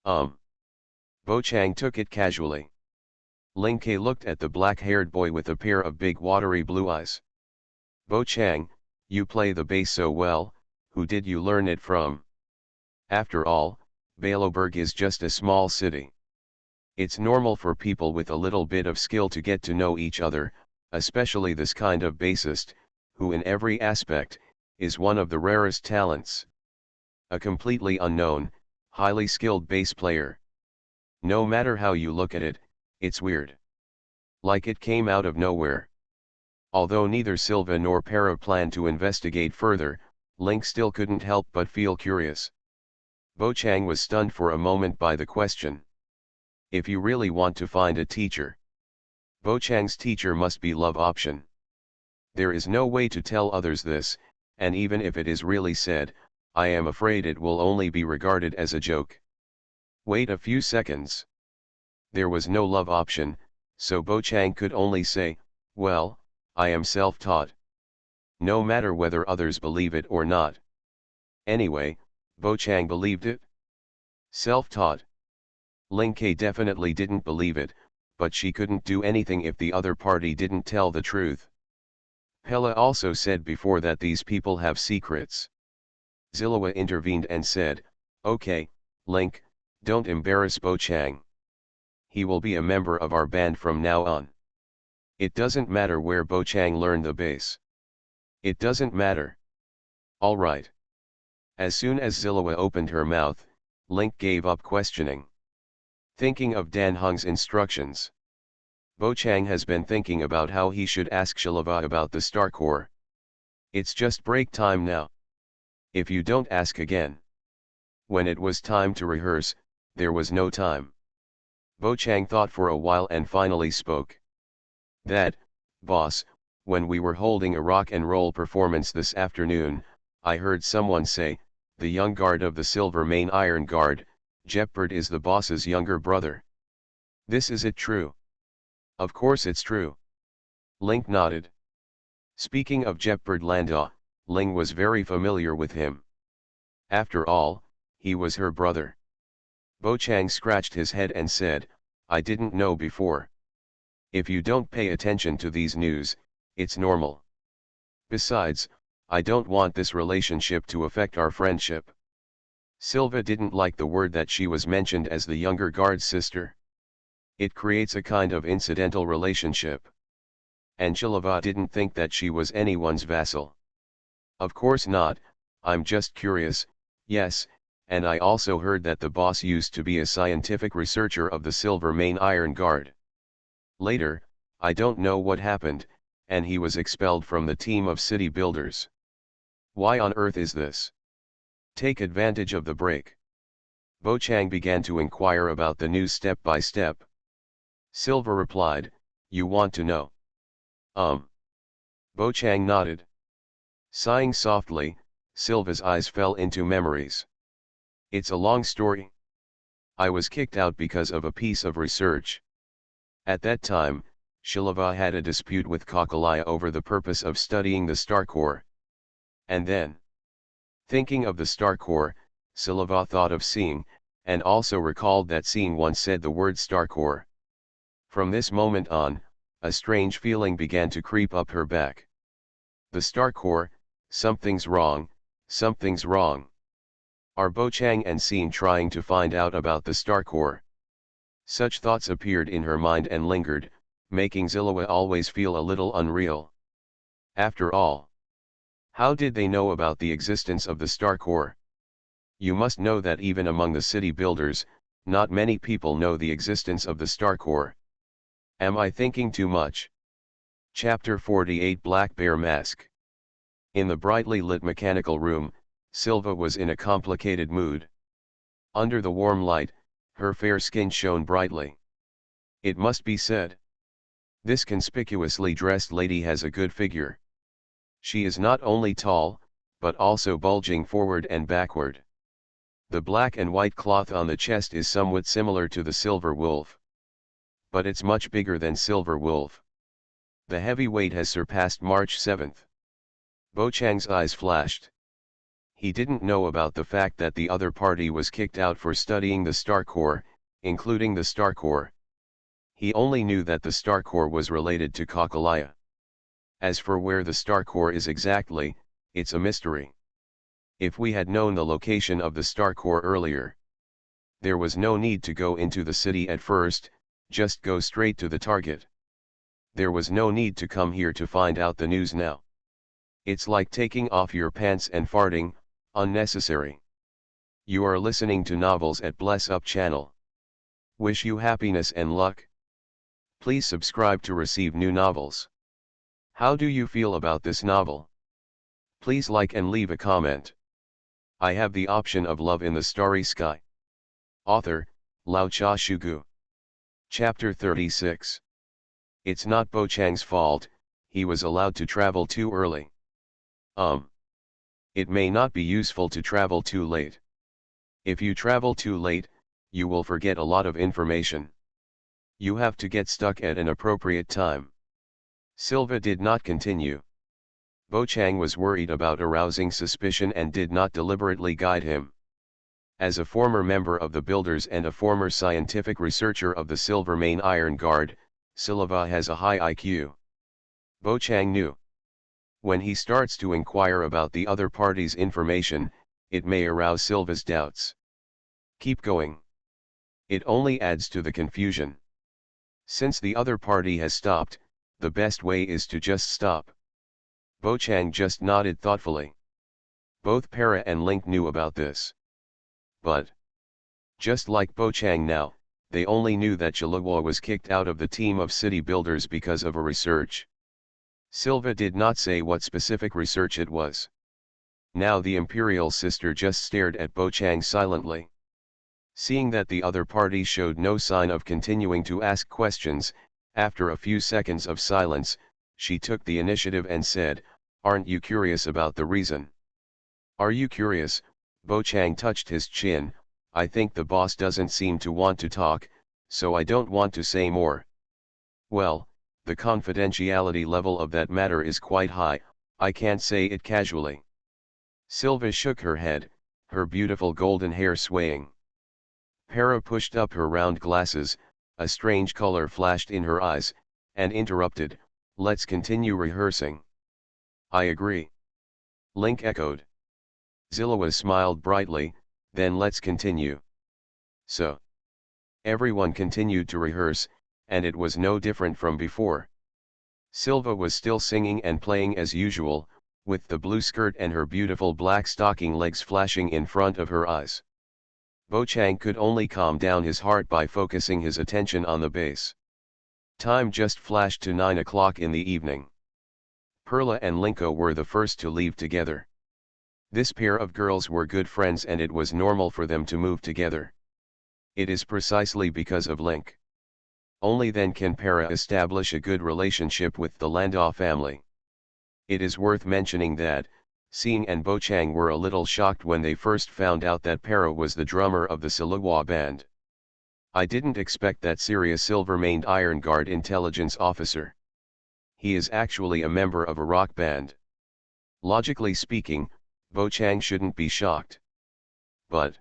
Bo Chang took it casually. Ling Ke looked at the black-haired boy with a pair of big watery blue eyes. Bo Chang, you play the bass so well, who did you learn it from? After all, Baloberg is just a small city. It's normal for people with a little bit of skill to get to know each other, especially this kind of bassist, who in every aspect, is one of the rarest talents. A completely unknown, highly skilled bass player. No matter how you look at it, it's weird. Like it came out of nowhere. Although neither Silva nor Para planned to investigate further, Link still couldn't help but feel curious. Bo Chang was stunned for a moment by the question. If you really want to find a teacher, Bo Chang's teacher must be love option. There is no way to tell others this, and even if it is really said, I am afraid it will only be regarded as a joke. Wait a few seconds. There was no love option, so Bo Chang could only say, well, I am self-taught. No matter whether others believe it or not. Anyway, Bo Chang believed it. Self-taught. Ling Ke definitely didn't believe it, but she couldn't do anything if the other party didn't tell the truth. Pella also said before that these people have secrets. Zillowa intervened and said, okay, Link, don't embarrass Bo Chang. He will be a member of our band from now on. It doesn't matter where Bo Chang learned the bass. It doesn't matter. All right. As soon as Zillowa opened her mouth, Link gave up questioning. Thinking of Dan Hung's instructions. Bo Chang has been thinking about how he should ask Shilava about the Star Corps. It's just break time now. If you don't ask again. When it was time to rehearse, there was no time. Bo Chang thought for a while and finally spoke. That, boss, when we were holding a rock and roll performance this afternoon, I heard someone say, the young guard of the Silver Main Iron Guard, Jeppard is the boss's younger brother. Is it true? Of course it's true. Link nodded. Speaking of Jeppard Landau, Ling was very familiar with him. After all, he was her brother. Bo Chang scratched his head and said, I didn't know before. If you don't pay attention to these news, it's normal. Besides, I don't want this relationship to affect our friendship. Silva didn't like the word that she was mentioned as the younger guard's sister. It creates a kind of incidental relationship. And Shilava didn't think that she was anyone's vassal. Of course not, I'm just curious, yes, and I also heard that the boss used to be a scientific researcher of the Silver Main Iron Guard. Later, I don't know what happened, and he was expelled from the team of city builders. Why on earth is this? Take advantage of the break. Bo Chang began to inquire about the news step by step. Silva replied, "You want to know?" Bo Chang nodded. Sighing softly, Silva's eyes fell into memories. "It's a long story. I was kicked out because of a piece of research. At that time, Shilava had a dispute with Kakalaya over the purpose of studying the star core. And then, thinking of the star core, Shilava thought of seeing, and also recalled that seeing once said the word star core. From this moment on, a strange feeling began to creep up her back. The star core, something's wrong, something's wrong. Are Bo Chang and Seeing trying to find out about the star core? Such thoughts appeared in her mind and lingered, making Zilawa always feel a little unreal. After all, how did they know about the existence of the star core? You must know that even among the city builders, not many people know the existence of the star core. Am I thinking too much? Chapter 48 Black Bear Mask. In the brightly lit mechanical room, Silva was in a complicated mood. Under the warm light, her fair skin shone brightly. It must be said, this conspicuously dressed lady has a good figure. She is not only tall, but also bulging forward and backward. The black and white cloth on the chest is somewhat similar to the silver wolf. But it's much bigger than silver wolf. The heavy weight has surpassed March 7th. Bo Chang's eyes flashed. He didn't know about the fact that the other party was kicked out for studying the star core, including the star core. He only knew that the star core was related to Kakalaya. As for where the star core is exactly, it's a mystery. If we had known the location of the star core earlier, there was no need to go into the city at first, just go straight to the target. There was no need to come here to find out the news now. It's like taking off your pants and farting, unnecessary. You are listening to novels at Bless Up channel. Wish you happiness and luck. Please subscribe to receive new novels. How do you feel about this novel? Please like and leave a comment. I have the option of Love in the Starry Sky. Author, Lao Cha Shugu. Chapter 36. It's not Bo Chang's fault, he was allowed to travel too early. It may not be useful to travel too late. If you travel too late, you will forget a lot of information. You have to get stuck at an appropriate time. Silva did not continue. Bo Chang was worried about arousing suspicion and did not deliberately guide him. As a former member of the Builders and a former scientific researcher of the Silver Main Iron Guard, Silva has a high IQ. Bo Chang knew. When he starts to inquire about the other party's information, it may arouse Silva's doubts. Keep going. It only adds to the confusion. Since the other party has stopped, the best way is to just stop. Bo Chang just nodded thoughtfully. Both Para and Link knew about this. But, just like Bo Chang now, they only knew that Chilagwa was kicked out of the team of city builders because of a research. Silva did not say what specific research it was. Now the Imperial sister just stared at Bo Chang silently. Seeing that the other party showed no sign of continuing to ask questions, after a few seconds of silence, she took the initiative and said, "Aren't you curious about the reason?" "Are you curious?" Bo Chang touched his chin. "I think the boss doesn't seem to want to talk, so I don't want to say more." "Well, the confidentiality level of that matter is quite high, I can't say it casually." Silva shook her head, her beautiful golden hair swaying. Para pushed up her round glasses, a strange color flashed in her eyes, and interrupted, "Let's continue rehearsing." "I agree." Link echoed. Zilawa smiled brightly, "Then let's continue." So, everyone continued to rehearse, and it was no different from before. Silva was still singing and playing as usual, with the blue skirt and her beautiful black stocking legs flashing in front of her eyes. Bo Chang could only calm down his heart by focusing his attention on the bass. Time just flashed to 9 o'clock in the evening. Perla and Linko were the first to leave together. This pair of girls were good friends and it was normal for them to move together. It is precisely because of Link. Only then can Para establish a good relationship with the Landau family. It is worth mentioning that, Sing and Bochang were a little shocked when they first found out that Para was the drummer of the Siluwa band. I didn't expect that Syria Silver-maned Iron Guard intelligence officer. He is actually a member of a rock band. Logically speaking, Bochang shouldn't be shocked. But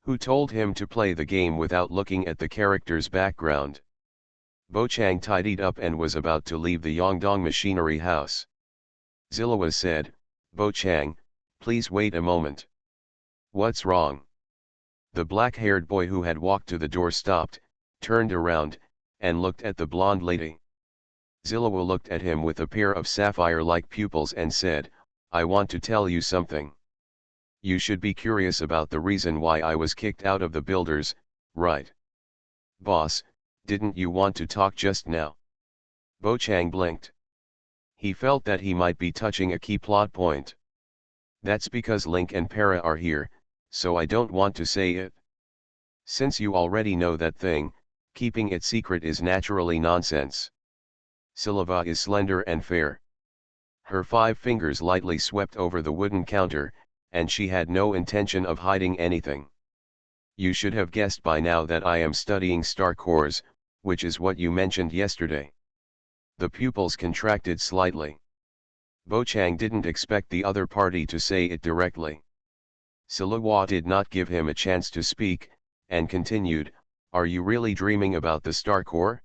who told him to play the game without looking at the character's background? Bochang tidied up and was about to leave the Yongdong machinery house. Zilawa said, "Bochang, please wait a moment." "What's wrong?" The black-haired boy who had walked to the door stopped, turned around, and looked at the blonde lady. Zilawa looked at him with a pair of sapphire-like pupils and said, "I want to tell you something. You should be curious about the reason why I was kicked out of the builders, right?" "Boss, didn't you want to talk just now?" Bochang blinked. He felt that he might be touching a key plot point. "That's because Link and Para are here, so I don't want to say it. Since you already know that thing, keeping it secret is naturally nonsense." Silva is slender and fair. Her 5 fingers lightly swept over the wooden counter, and she had no intention of hiding anything. "You should have guessed by now that I am studying star cores, which is what you mentioned yesterday." The pupils contracted slightly. Bochang didn't expect the other party to say it directly. Siluwa did not give him a chance to speak, and continued, "Are you really dreaming about the star core?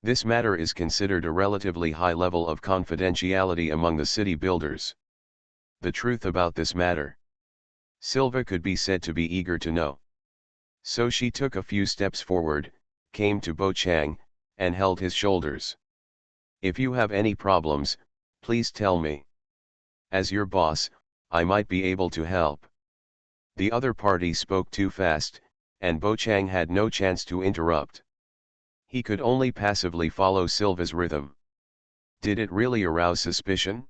This matter is considered a relatively high level of confidentiality among the city builders. The truth about this matter." Silva could be said to be eager to know. So she took a few steps forward, came to Bochang, and held his shoulders. "If you have any problems, please tell me. As your boss, I might be able to help." The other party spoke too fast, and Bochang had no chance to interrupt. He could only passively follow Silva's rhythm. Did it really arouse suspicion?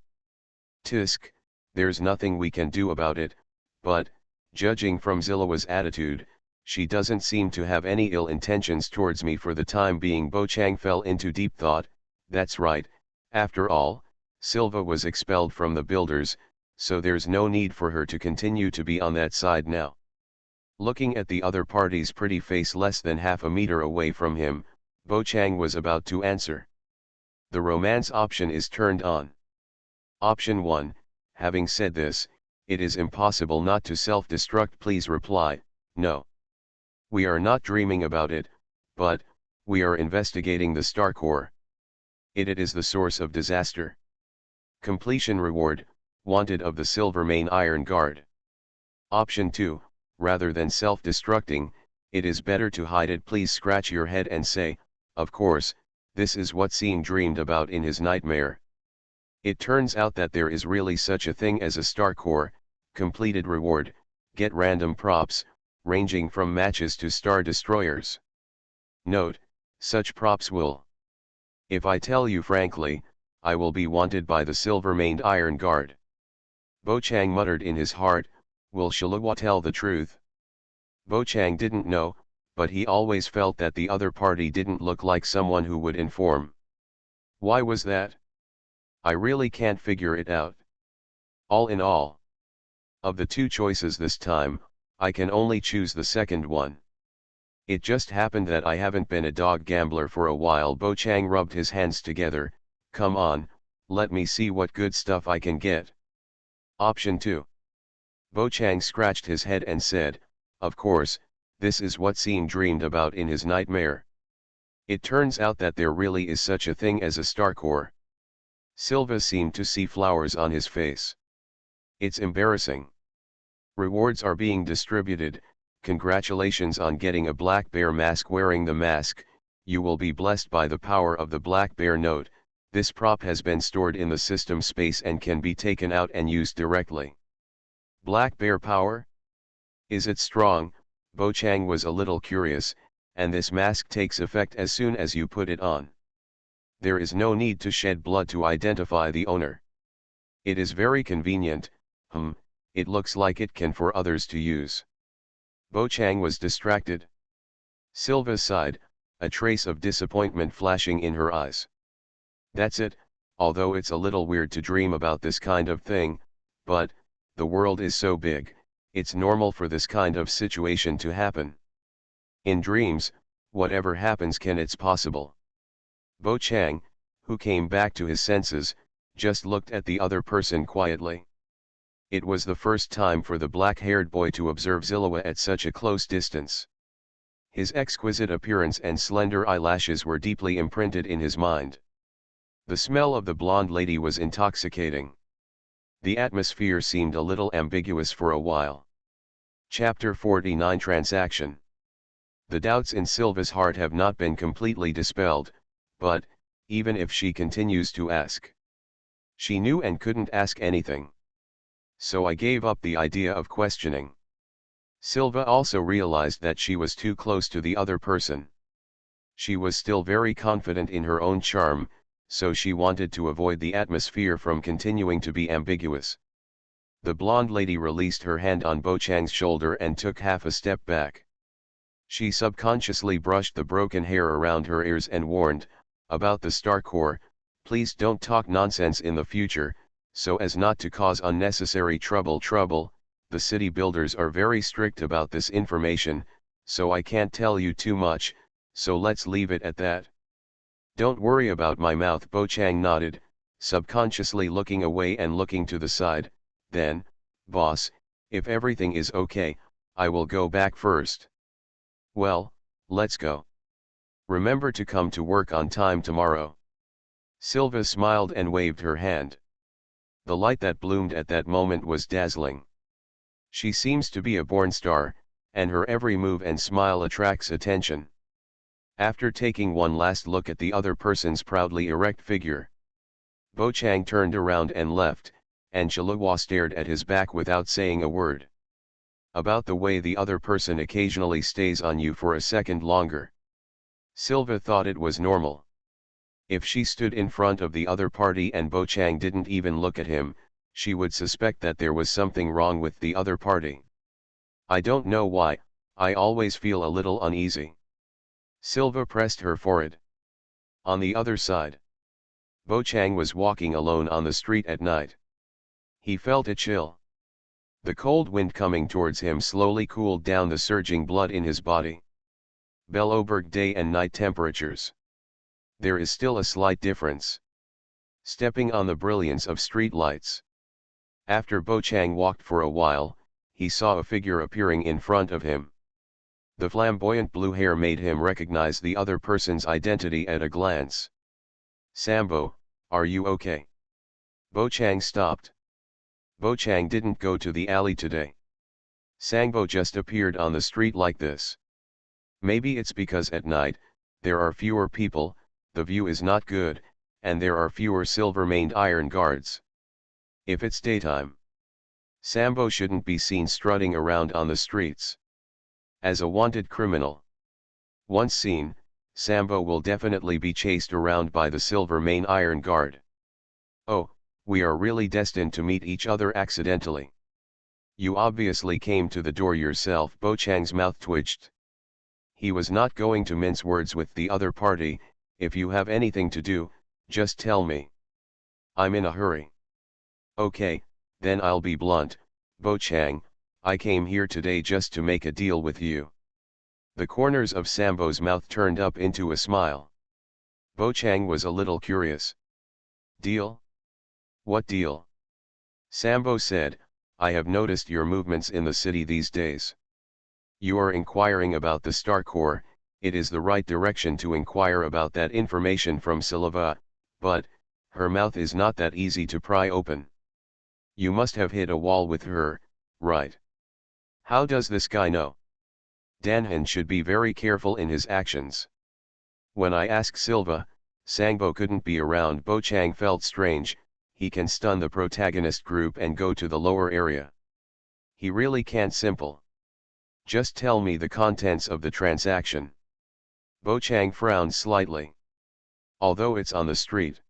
"Tisk, there's nothing we can do about it, but, judging from Zilawa's attitude, she doesn't seem to have any ill intentions towards me for the time being." Bochang fell into deep thought. That's right, after all, Silva was expelled from the builders, so there's no need for her to continue to be on that side now. Looking at the other party's pretty face less than half a meter away from him, Bochang was about to answer. The romance option is turned on. Option 1, having said this, it is impossible not to self-destruct. Please reply, no. We are not dreaming about it, but, we are investigating the star core. It is the source of disaster. Completion reward, wanted of the Silver-Mane Iron Guard. Option 2, rather than self-destructing, it is better to hide it. Please scratch your head and say, of course, this is what Seeing dreamed about in his nightmare. It turns out that there is really such a thing as a star core. Completed reward, get random props, ranging from matches to star destroyers. Note, such props will. If I tell you frankly, I will be wanted by the Silver-Maned Iron Guard. Bochang muttered in his heart, will Shiluwa tell the truth? Bochang didn't know, but he always felt that the other party didn't look like someone who would inform. Why was that? I really can't figure it out. All in all, of the two choices this time, I can only choose the second one. It just happened that I haven't been a dog gambler for a while. Bochang rubbed his hands together. Come on, let me see what good stuff I can get. Option 2. Bochang scratched his head and said, of course, this is what Seeing dreamed about in his nightmare. It turns out that there really is such a thing as a star core. Silva seemed to see flowers on his face. It's embarrassing. Rewards are being distributed. Congratulations on getting a black bear mask. Wearing the mask, you will be blessed by the power of the black bear. Note, this prop has been stored in the system space and can be taken out and used directly. Black bear power? Is it strong? Bochang was a little curious, and this mask takes effect as soon as you put it on. There is no need to shed blood to identify the owner. It is very convenient. it looks like it can for others to use. Bo Chang was distracted. Silva sighed, a trace of disappointment flashing in her eyes. That's it, although it's a little weird to dream about this kind of thing, but, the world is so big, it's normal for this kind of situation to happen. In dreams, whatever happens it's possible. Bo Chang, who came back to his senses, just looked at the other person quietly. It was the first time for the black-haired boy to observe Zillowa at such a close distance. His exquisite appearance and slender eyelashes were deeply imprinted in his mind. The smell of the blonde lady was intoxicating. The atmosphere seemed a little ambiguous for a while. Chapter 49 Transaction. The doubts in Silva's heart have not been completely dispelled, but, even if she continues to ask, she knew and couldn't ask anything. So I gave up the idea of questioning. Silva also realized that she was too close to the other person. She was still very confident in her own charm, so she wanted to avoid the atmosphere from continuing to be ambiguous. The blonde lady released her hand on Bo Chang's shoulder and took half a step back. She subconsciously brushed the broken hair around her ears and warned, about the star core, please don't talk nonsense in the future, so as not to cause unnecessary trouble. The city builders are very strict about this information, so I can't tell you too much, so let's leave it at that. Don't worry about my mouth. Bo Chang nodded, subconsciously looking away and looking to the side. Then, boss, if everything is okay, I will go back first. Well, let's go. Remember to come to work on time tomorrow. Silva smiled and waved her hand. The light that bloomed at that moment was dazzling. She seems to be a born star, and her every move and smile attracts attention. After taking one last look at the other person's proudly erect figure, Bo Chang turned around and left, and Zillowa stared at his back without saying a word. About the way the other person occasionally stays on you for a second longer. Silva thought it was normal. If she stood in front of the other party and Bo Chang didn't even look at him, she would suspect that there was something wrong with the other party. I don't know why, I always feel a little uneasy. Silva pressed her forehead. On the other side, Bo Chang was walking alone on the street at night. He felt a chill. The cold wind coming towards him slowly cooled down the surging blood in his body. Bellowberg day and night temperatures. There is still a slight difference. Stepping on the brilliance of street lights. After Bo Chang walked for a while, he saw a figure appearing in front of him. The flamboyant blue hair made him recognize the other person's identity at a glance. Sambo, are you okay? Bo Chang stopped. Bo Chang didn't go to the alley today. Sangbo just appeared on the street like this. Maybe it's because at night, there are fewer people, the view is not good, and there are fewer silver-maned iron guards. If it's daytime, Sambo shouldn't be seen strutting around on the streets. As a wanted criminal. Once seen, Sambo will definitely be chased around by the silver-maned iron guard. Oh, we are really destined to meet each other accidentally. You obviously came to the door yourself. Bo Chang's mouth twitched. He was not going to mince words with the other party. If you have anything to do, just tell me. I'm in a hurry. Okay, then I'll be blunt, Bo Chang, I came here today just to make a deal with you. The corners of Sambo's mouth turned up into a smile. Bo Chang was a little curious. Deal? What deal? Sambo said, I have noticed your movements in the city these days. You are inquiring about the Star Core. It is the right direction to inquire about that information from Silva, but, her mouth is not that easy to pry open. You must have hit a wall with her, right? How does this guy know? Danhan should be very careful in his actions. When I asked Silva, Sangbo couldn't be around. Bo Chang felt strange. He can stun the protagonist group and go to the lower area. He really can't. Simple. Just tell me the contents of the transaction. Bo Chang frowned slightly. Although it's on the street,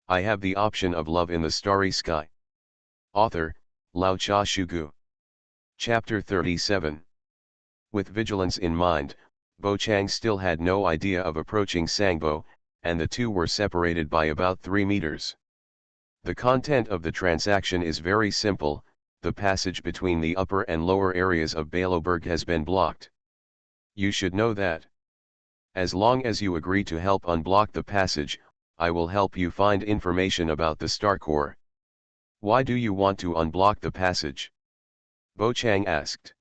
I have the option of love in the starry sky. Author, Lao Cha Shugu. Chapter 37. With vigilance in mind, Bo Chang still had no idea of approaching Sangbo, and the two were separated by about 3 meters. The content of the transaction is very simple: the passage between the upper and lower areas of Baloberg has been blocked. You should know that. As long as you agree to help unblock the passage, I will help you find information about the star core. Why do you want to unblock the passage? Bo Chang asked.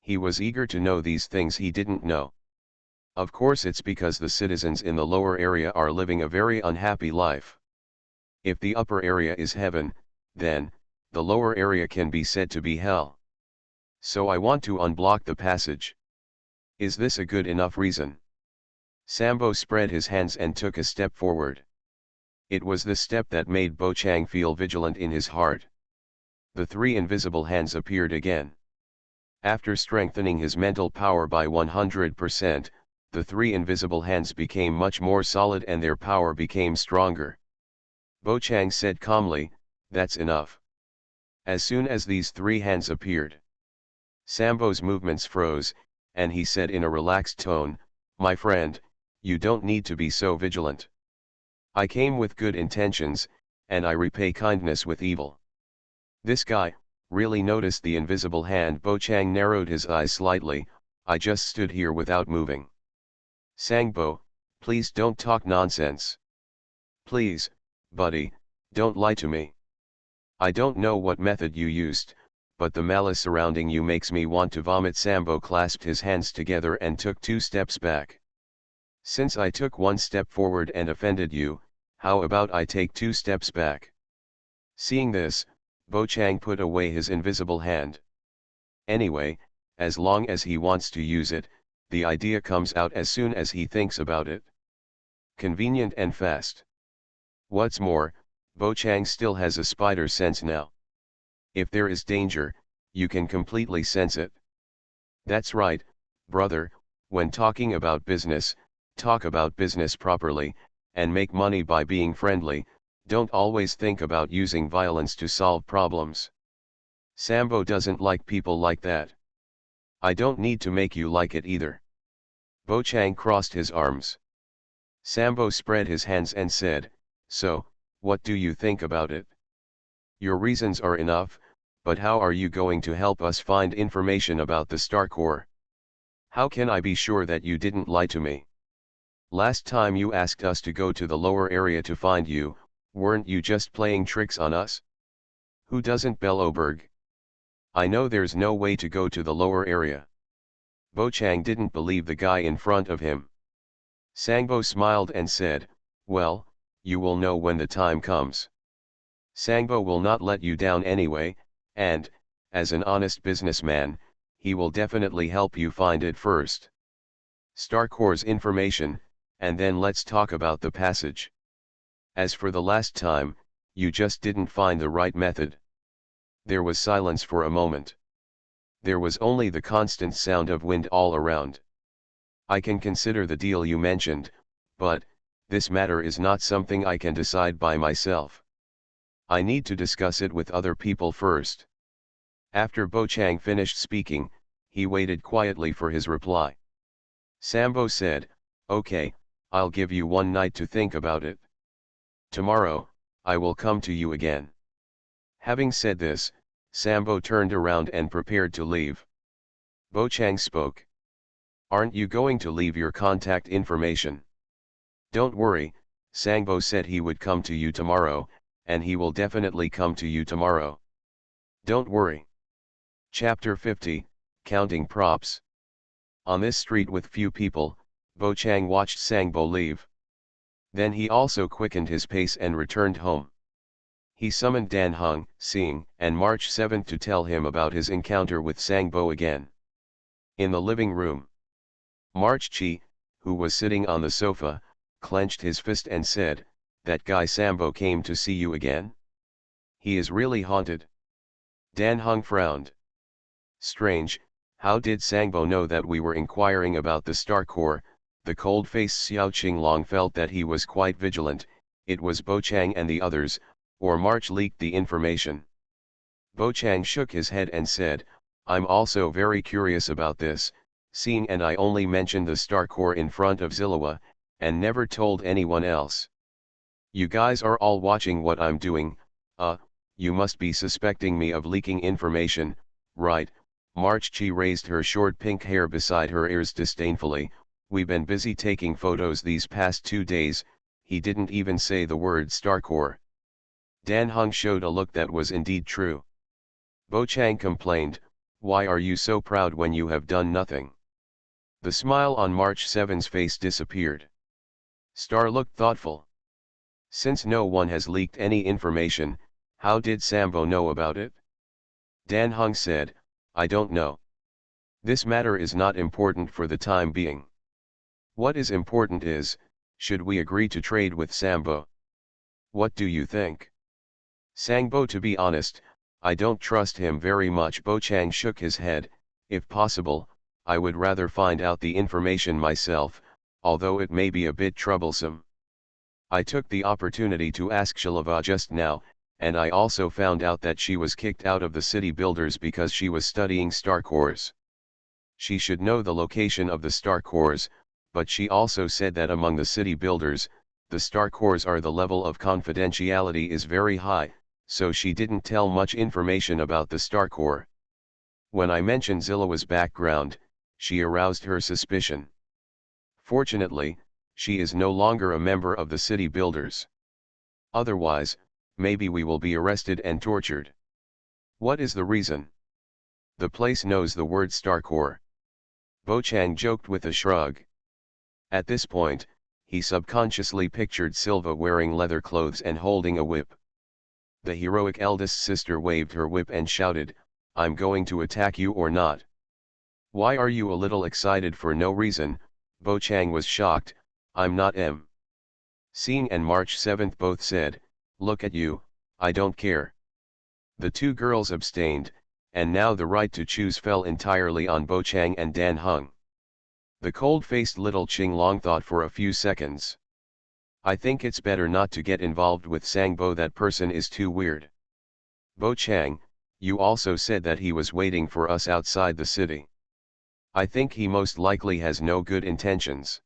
He was eager to know these things he didn't know. Of course it's because the citizens in the lower area are living a very unhappy life. If the upper area is heaven, then, the lower area can be said to be hell. So I want to unblock the passage. Is this a good enough reason? Sambo spread his hands and took a step forward. It was the step that made Bo Chang feel vigilant in his heart. The 3 invisible hands appeared again. After strengthening his mental power by 100%, the 3 invisible hands became much more solid and their power became stronger. Bo Chang said calmly, "That's enough." As soon as these 3 hands appeared, Sambo's movements froze, and he said in a relaxed tone, "My friend, you don't need to be so vigilant. I came with good intentions, and I repay kindness with evil." This guy really noticed the invisible hand. Bo Chang narrowed his eyes slightly. "I just stood here without moving." "Sangbo, please don't talk nonsense. Please, buddy, don't lie to me. I don't know what method you used, but the malice surrounding you makes me want to vomit." Sambo clasped his hands together and took 2 steps back. "Since I took 1 step forward and offended you, how about I take 2 steps back?" Seeing this, Bo Chang put away his invisible hand. Anyway, as long as he wants to use it, the idea comes out as soon as he thinks about it. Convenient and fast. What's more, Bo Chang still has a spider sense now. If there is danger, you can completely sense it. That's right, brother, when talking about business, talk about business properly, and make money by being friendly. Don't always think about using violence to solve problems. Sambo doesn't like people like that. I don't need to make you like it either." Bo Chang crossed his arms. Sambo spread his hands and said, "So, what do you think about it? Your reasons are enough, but how are you going to help us find information about the star core? How can I be sure that you didn't lie to me? Last time you asked us to go to the lower area to find you, weren't you just playing tricks on us? Who doesn't Baloberg? I know there's no way to go to the lower area." Bo Chang didn't believe the guy in front of him. Sangbo smiled and said, "Well, you will know when the time comes. Sangbo will not let you down anyway, and, as an honest businessman, he will definitely help you find it first. Star Core's information, and then let's talk about the passage. As for the last time, you just didn't find the right method." There was silence for a moment. There was only the constant sound of wind all around. "I can consider the deal you mentioned, but, this matter is not something I can decide by myself. I need to discuss it with other people first." After Bo Chang finished speaking, he waited quietly for his reply. Sambo said, "Okay, I'll give you 1 night to think about it. Tomorrow, I will come to you again." Having said this, Sambo turned around and prepared to leave. Bo Chang spoke. "Aren't you going to leave your contact information?" "Don't worry, Sangbo said he would come to you tomorrow, and he will definitely come to you tomorrow. Don't worry." Chapter 50, Counting Props. On this street with few people, Bo Chang watched Sangbo leave. Then he also quickened his pace and returned home. He summoned Dan Hung, Sing, and March 7 to tell him about his encounter with Sangbo again. In the living room, March Chi, who was sitting on the sofa, clenched his fist and said, "That guy Sambo came to see you again? He is really haunted." Dan Hung frowned. "Strange, how did Sangbo know that we were inquiring about the star core?" The cold-faced Xiao Qinglong felt that he was quite vigilant. It was Bo Chang and the others, or March leaked the information. Bo Chang shook his head and said, I'm also very curious about this, seeing and I only mentioned the star core in front of Zillowa, and never told anyone else. You guys are all watching what I'm doing, you must be suspecting me of leaking information, right? March Chi raised her short pink hair beside her ears disdainfully. We've been busy taking photos these past 2 days. He didn't even say the word star core. Dan Heng showed a look that was indeed true. Bo Chang complained, why are you so proud when you have done nothing? The smile on March 7's face disappeared. Star looked thoughtful. Since no one has leaked any information, how did Sambo know about it? Dan Heng said, I don't know. This matter is not important for the time being. What is important is, should we agree to trade with Sambo? What do you think? Sangbo, to be honest, I don't trust him very much. Bo Chang shook his head. If possible, I would rather find out the information myself, although it may be a bit troublesome. I took the opportunity to ask Shalava just now, and I also found out that she was kicked out of the city builders because she was studying star cores. She should know the location of the star cores, but she also said that among the city builders, the star cores are the level of confidentiality is very high, so she didn't tell much information about the star core. When I mentioned Zillowa's background, she aroused her suspicion. Fortunately, she is no longer a member of the city builders. Otherwise, maybe we will be arrested and tortured. What is the reason? The place knows the word star core. Bo Chang joked with a shrug. At this point, he subconsciously pictured Silva wearing leather clothes and holding a whip. The heroic eldest sister waved her whip and shouted, I'm going to attack you or not. Why are you a little excited for no reason? Bo Chang was shocked. I'm not M. Seeing and March 7 both said, look at you, I don't care. The two girls abstained, and now the right to choose fell entirely on Bo Chang and Dan Heng. The cold-faced little Ching Long thought for a few seconds. I think it's better not to get involved with Sangbo, that person is too weird. Bo Chang, you also said that he was waiting for us outside the city. I think he most likely has no good intentions.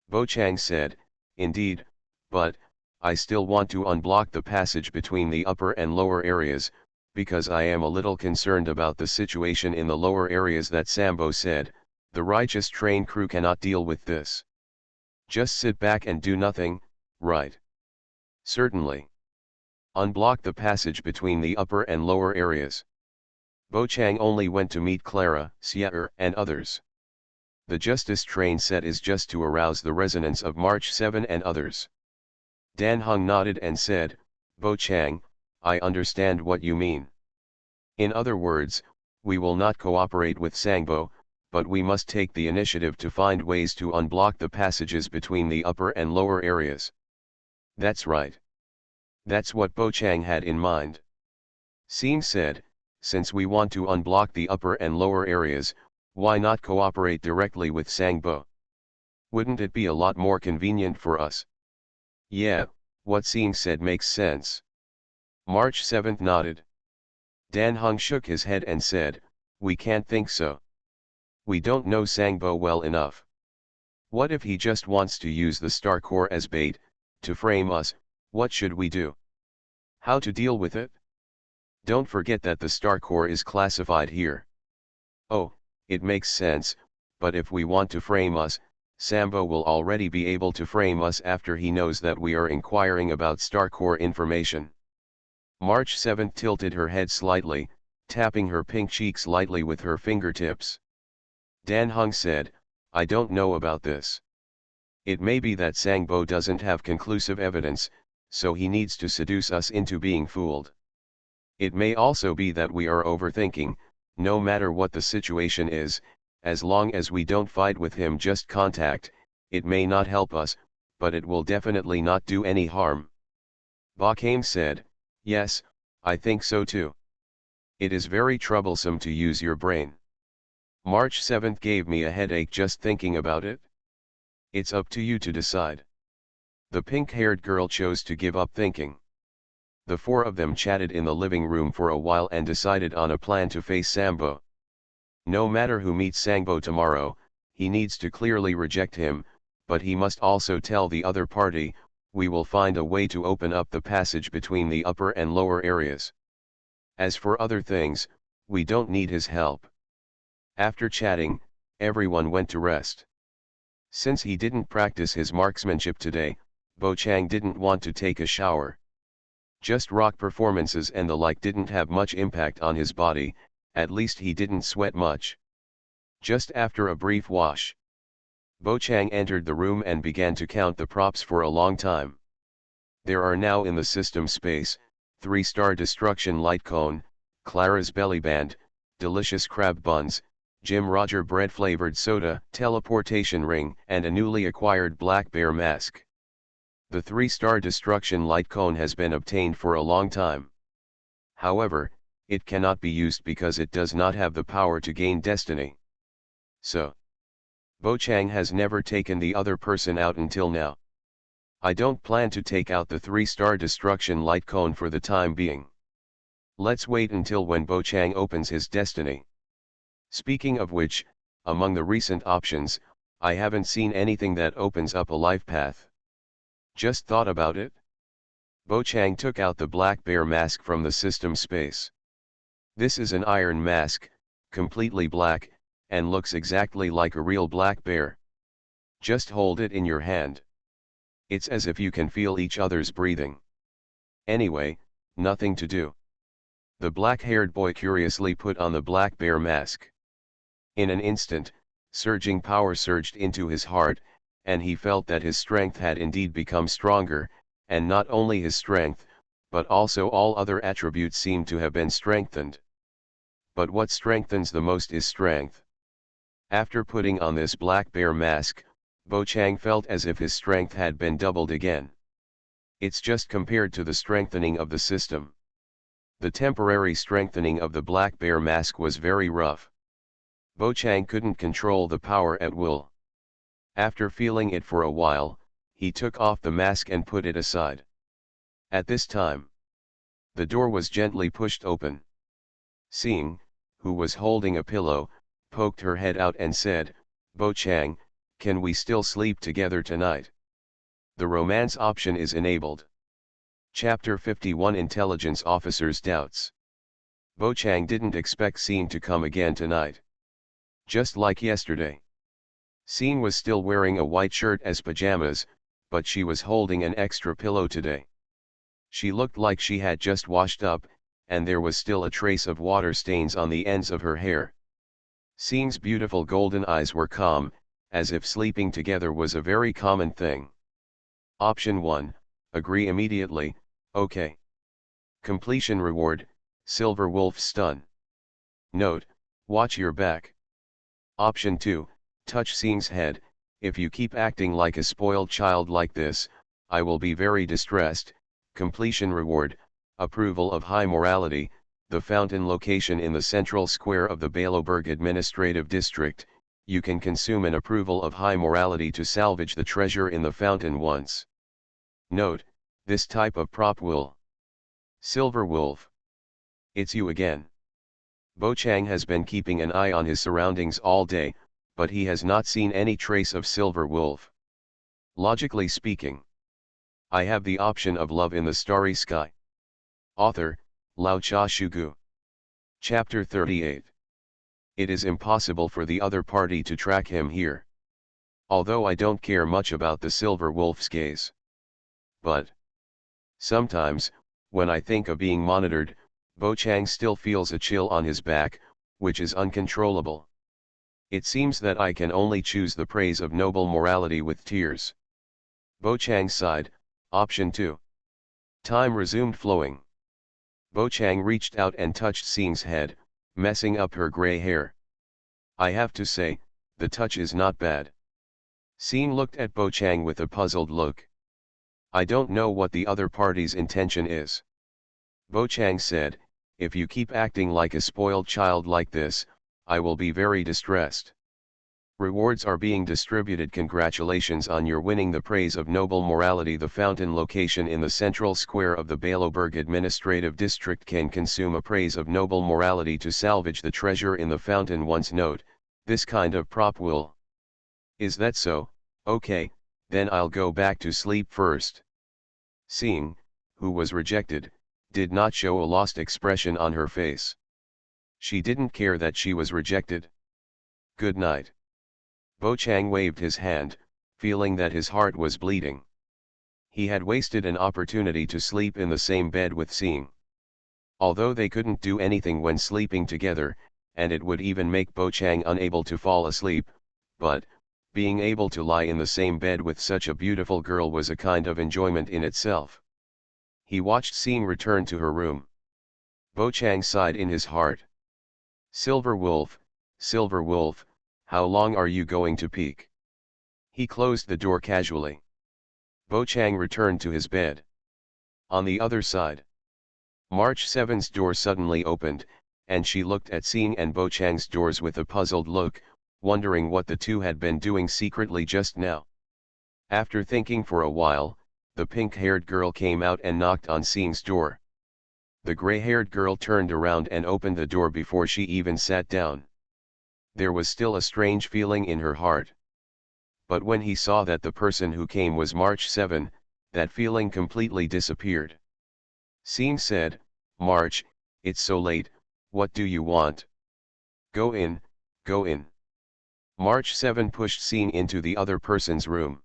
Bo Chang said, indeed, but, I still want to unblock the passage between the upper and lower areas, because I am a little concerned about the situation in the lower areas that Sambo said, the righteous train crew cannot deal with this. Just sit back and do nothing, right? Certainly. Unblock the passage between the upper and lower areas. Bo Chang only went to meet Clara, Xia and others. The justice train set is just to arouse the resonance of March 7 and others. Dan Heng nodded and said, Bo Chang, I understand what you mean. In other words, we will not cooperate with Sangbo, but we must take the initiative to find ways to unblock the passages between the upper and lower areas. That's right. That's what Bo Chang had in mind. Singh said, since we want to unblock the upper and lower areas, why not cooperate directly with Sangbo? Wouldn't it be a lot more convenient for us? Yeah, what Singh said makes sense. March 7 nodded. Dan Heng shook his head and said, we can't think so. We don't know Sangbo well enough. What if he just wants to use the star core as bait, to frame us? What should we do? How to deal with it? Don't forget that the star core is classified here. Oh, it makes sense, but if we want to frame us, Sambo will already be able to frame us after he knows that we are inquiring about star core information. March 7 tilted her head slightly, tapping her pink cheeks lightly with her fingertips. Dan Heng said, I don't know about this. It may be that Sangbo doesn't have conclusive evidence, so he needs to seduce us into being fooled. It may also be that we are overthinking. No matter what the situation is, as long as we don't fight with him, just contact, it may not help us, but it will definitely not do any harm. Bakame said, yes, I think so too. It is very troublesome to use your brain. March 7 gave me a headache just thinking about it. It's up to you to decide. The pink-haired girl chose to give up thinking. The four of them chatted in the living room for a while and decided on a plan to face Sambo. No matter who meets Sangbo tomorrow, he needs to clearly reject him, but he must also tell the other party, we will find a way to open up the passage between the upper and lower areas. As for other things, we don't need his help. After chatting, everyone went to rest. Since he didn't practice his marksmanship today, Bo Chang didn't want to take a shower. Just rock performances and the like didn't have much impact on his body, at least he didn't sweat much. Just after a brief wash, Bo Chang entered the room and began to count the props for a long time. There are now in the system space, 3-star destruction light cone, Clara's belly band, delicious crab buns, Jim Roger bread flavored soda, teleportation ring, and a newly acquired black bear mask. The 3-star destruction light cone has been obtained for a long time. However, it cannot be used because it does not have the power to gain destiny. So, Bo Chang has never taken the other person out until now. I don't plan to take out the 3-star destruction light cone for the time being. Let's wait until when Bo Chang opens his destiny. Speaking of which, among the recent options, I haven't seen anything that opens up a life path. Just thought about it? Bo Chang took out the black bear mask from the system space. This is an iron mask, completely black, and looks exactly like a real black bear. Just hold it in your hand. It's as if you can feel each other's breathing. Anyway, nothing to do. The black-haired boy curiously put on the black bear mask. In an instant, surging power surged into his heart, and he felt that his strength had indeed become stronger, and not only his strength, but also all other attributes seemed to have been strengthened. But what strengthens the most is strength. After putting on this black bear mask, Bo Chang felt as if his strength had been doubled again. It's just compared to the strengthening of the system. The temporary strengthening of the black bear mask was very rough. Bo Chang couldn't control the power at will. After feeling it for a while, he took off the mask and put it aside. At this time, the door was gently pushed open. Seeing, who was holding a pillow, poked her head out and said, Bo Chang, can we still sleep together tonight? The romance option is enabled. Chapter 51 Intelligence Officer's Doubts. Bo Chang didn't expect Sean to come again tonight. Just like yesterday. Sean was still wearing a white shirt as pajamas, but she was holding an extra pillow today. She looked like she had just washed up, and there was still a trace of water stains on the ends of her hair. Sean's beautiful golden eyes were calm, as if sleeping together was a very common thing. Option 1, agree immediately, okay. Completion reward, Silver Wolf Stun. Note, watch your back. Option 2, touch Sean's head, if you keep acting like a spoiled child like this, I will be very distressed. Completion reward, approval of high morality, the fountain location in the central square of the Baloberg Administrative District, you can consume an approval of high morality to salvage the treasure in the fountain once. Note, this type of prop will. Silver Wolf. It's you again. Bo Chang has been keeping an eye on his surroundings all day, but he has not seen any trace of Silver Wolf. Logically speaking, I have the option of love in the starry sky. Author, Lao Cha Shugu. Chapter 38. It is impossible for the other party to track him here. Although I don't care much about the Silver Wolf's gaze. But sometimes, when I think of being monitored, Bo Chang still feels a chill on his back, which is uncontrollable. It seems that I can only choose the praise of noble morality with tears. Bo Chang sighed, option 2. Time resumed flowing. Bo Chang reached out and touched Sean's head, messing up her gray hair. I have to say, the touch is not bad. Sean looked at Bo Chang with a puzzled look. I don't know what the other party's intention is. Bo Chang said, if you keep acting like a spoiled child like this, I will be very distressed. Rewards are being distributed. Congratulations on your winning the praise of noble morality. The fountain location in the central square of the Baloberg administrative district can consume a praise of noble morality to salvage the treasure in the fountain. Once note, this kind of prop will. Is that so? Okay, then I'll go back to sleep first. Seeing, who was rejected, did not show a lost expression on her face. She didn't care that she was rejected. Good night. Bo Chang waved his hand, feeling that his heart was bleeding. He had wasted an opportunity to sleep in the same bed with Seeing. Although they couldn't do anything when sleeping together, and it would even make Bo Chang unable to fall asleep, but, being able to lie in the same bed with such a beautiful girl was a kind of enjoyment in itself. He watched Seeing return to her room. Bo Chang sighed in his heart. Silver Wolf, how long are you going to peek? He closed the door casually. Bo Chang returned to his bed. On the other side, March 7's door suddenly opened, and she looked at Seeing and Bo Chang's doors with a puzzled look, wondering what the two had been doing secretly just now. After thinking for a while, the pink-haired girl came out and knocked on Seeing's door. The gray-haired girl turned around and opened the door before she even sat down. There was still a strange feeling in her heart. But when he saw that the person who came was March 7, that feeling completely disappeared. Seeing said, March, it's so late, what do you want? Go in, go in. March 7 pushed Seeing into the other person's room.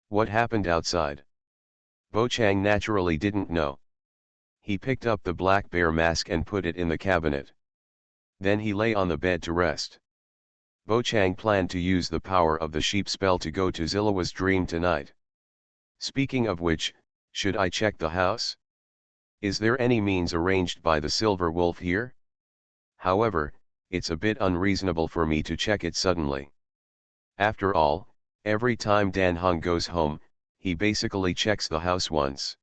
What happened outside? Bo Chang naturally didn't know. He picked up the black bear mask and put it in the cabinet. Then he lay on the bed to rest. Bo Chang planned to use the power of the sheep spell to go to Zillawa's dream tonight. Speaking of which, should I check the house? Is there any means arranged by the Silver Wolf here? However, it's a bit unreasonable for me to check it suddenly. After all, every time Dan Heng goes home, he basically checks the house once.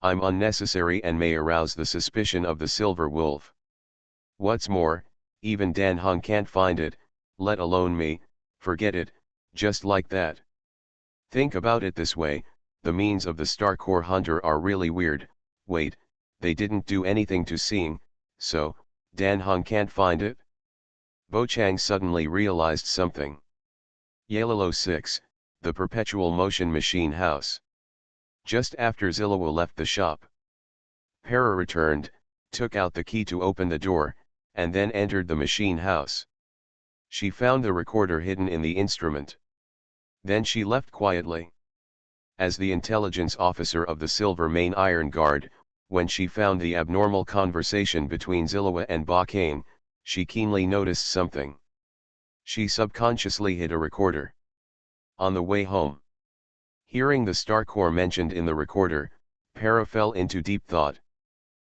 I'm unnecessary and may arouse the suspicion of the Silver Wolf. What's more, even Dan Heng can't find it, let alone me. Forget it, just like that. Think about it this way, the means of the Star Core Hunter are really weird. Wait, they didn't do anything to Seeing, so, Dan Heng can't find it? Bo Chang suddenly realized something. Yellow 6, the perpetual motion machine house. Just after Zillawa left the shop, Para returned, took out the key to open the door, and then entered the machine house. She found the recorder hidden in the instrument. Then she left quietly. As the intelligence officer of the Silver Main Iron Guard, when she found the abnormal conversation between Zillawa and Ba Kane, she keenly noticed something. She subconsciously hid a recorder. On the way home, hearing the Star Core mentioned in the recorder, Para fell into deep thought.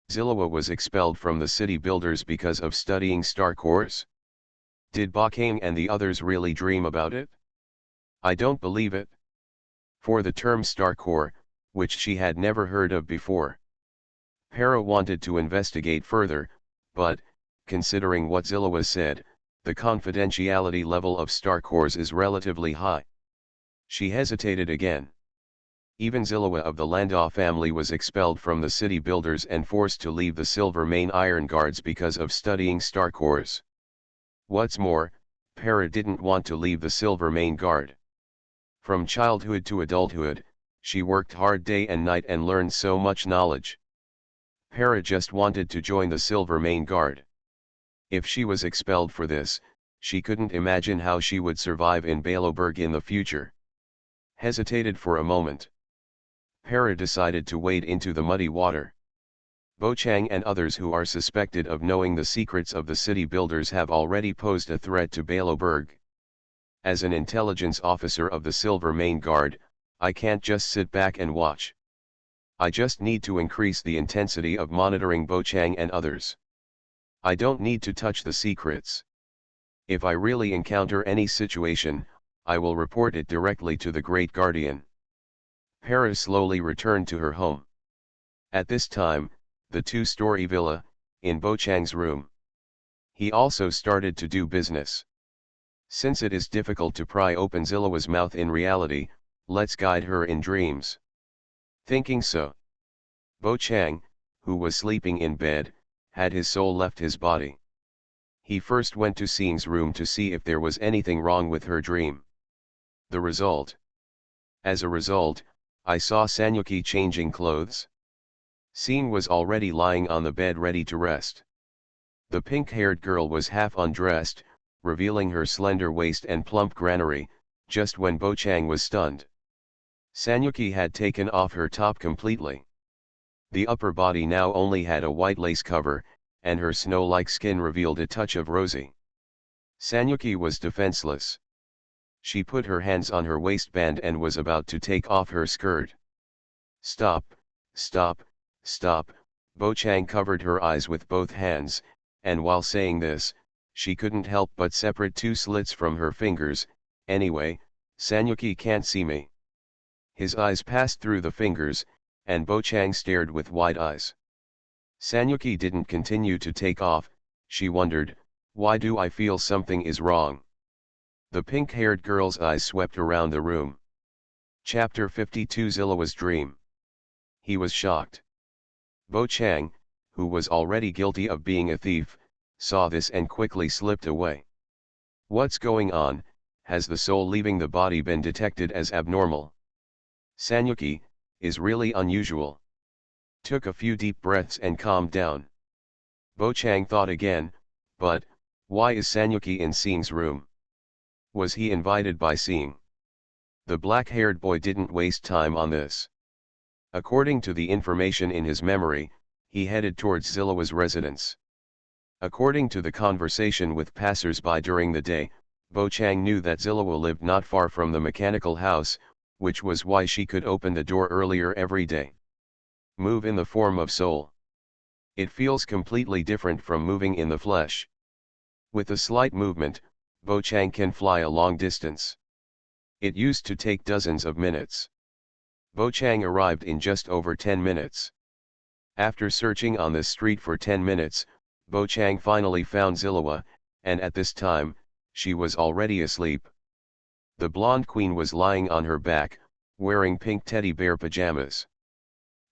Zillawa was expelled from the city builders because of studying Star Cores? Did Ba Kane and the others really dream about it? I don't believe it. For the term Star Core, which she had never heard of before. Para wanted to investigate further, but, considering what Zillawa said, the confidentiality level of Star Cores is relatively high. She hesitated again. Even Zillawa of the Landau family was expelled from the city builders and forced to leave the Silver Main Iron Guards because of studying Star Cores. What's more, Para didn't want to leave the Silver Main Guard. From childhood to adulthood, she worked hard day and night and learned so much knowledge. Para just wanted to join the Silver Main Guard. If she was expelled for this, she couldn't imagine how she would survive in Baloberg in the future. Hesitated for a moment. Para decided to wade into the muddy water. Bo Chang and others who are suspected of knowing the secrets of the city builders have already posed a threat to Baloberg. As an intelligence officer of the Silver Main Guard, I can't just sit back and watch. I just need to increase the intensity of monitoring Bo Chang and others. I don't need to touch the secrets. If I really encounter any situation, I will report it directly to the Great Guardian. Para slowly returned to her home. At this time, the two-story villa, in Bo Chang's room. He also started to do business. Since it is difficult to pry open Zillowa's mouth in reality, let's guide her in dreams. Thinking so, Bo Chang, who was sleeping in bed, had his soul left his body. He first went to Seeng's room to see if there was anything wrong with her dream. The result. As a result, I saw Sanyuki changing clothes. Seeng was already lying on the bed ready to rest. The pink-haired girl was half undressed, revealing her slender waist and plump granary, just when Bo Chang was stunned. Sanyuki had taken off her top completely. The upper body now only had a white lace cover, and her snow-like skin revealed a touch of rosy. Sanyuki was defenseless. She put her hands on her waistband and was about to take off her skirt. Stop, stop, stop, Bo Chang covered her eyes with both hands, and while saying this, she couldn't help but separate two slits from her fingers. Anyway, Sanyuki can't see me. His eyes passed through the fingers, and Bo Chang stared with wide eyes. Sanyuki didn't continue to take off. She wondered, why do I feel something is wrong? The pink-haired girl's eyes swept around the room. Chapter 52 Zillowa's Dream. He was shocked. Bo Chang, who was already guilty of being a thief, saw this and quickly slipped away. What's going on? Has the soul leaving the body been detected as abnormal? Sanyuki, is really unusual. Took a few deep breaths and calmed down. Bo Chang thought again, but, why is Sanyuki in Seeng's room? Was he invited by Seeng? The black-haired boy didn't waste time on this. According to the information in his memory, he headed towards Zillowa's residence. According to the conversation with passers-by during the day, Bo Chang knew that Zillowa lived not far from the mechanical house, which was why she could open the door earlier every day. Move in the form of soul. It feels completely different from moving in the flesh. With a slight movement, Bo Chang can fly a long distance. It used to take dozens of minutes. Bo Chang arrived in just over 10 minutes. After searching on the street for 10 minutes, Bo Chang finally found Zillowa, and at this time, she was already asleep. The blonde queen was lying on her back, wearing pink teddy bear pajamas.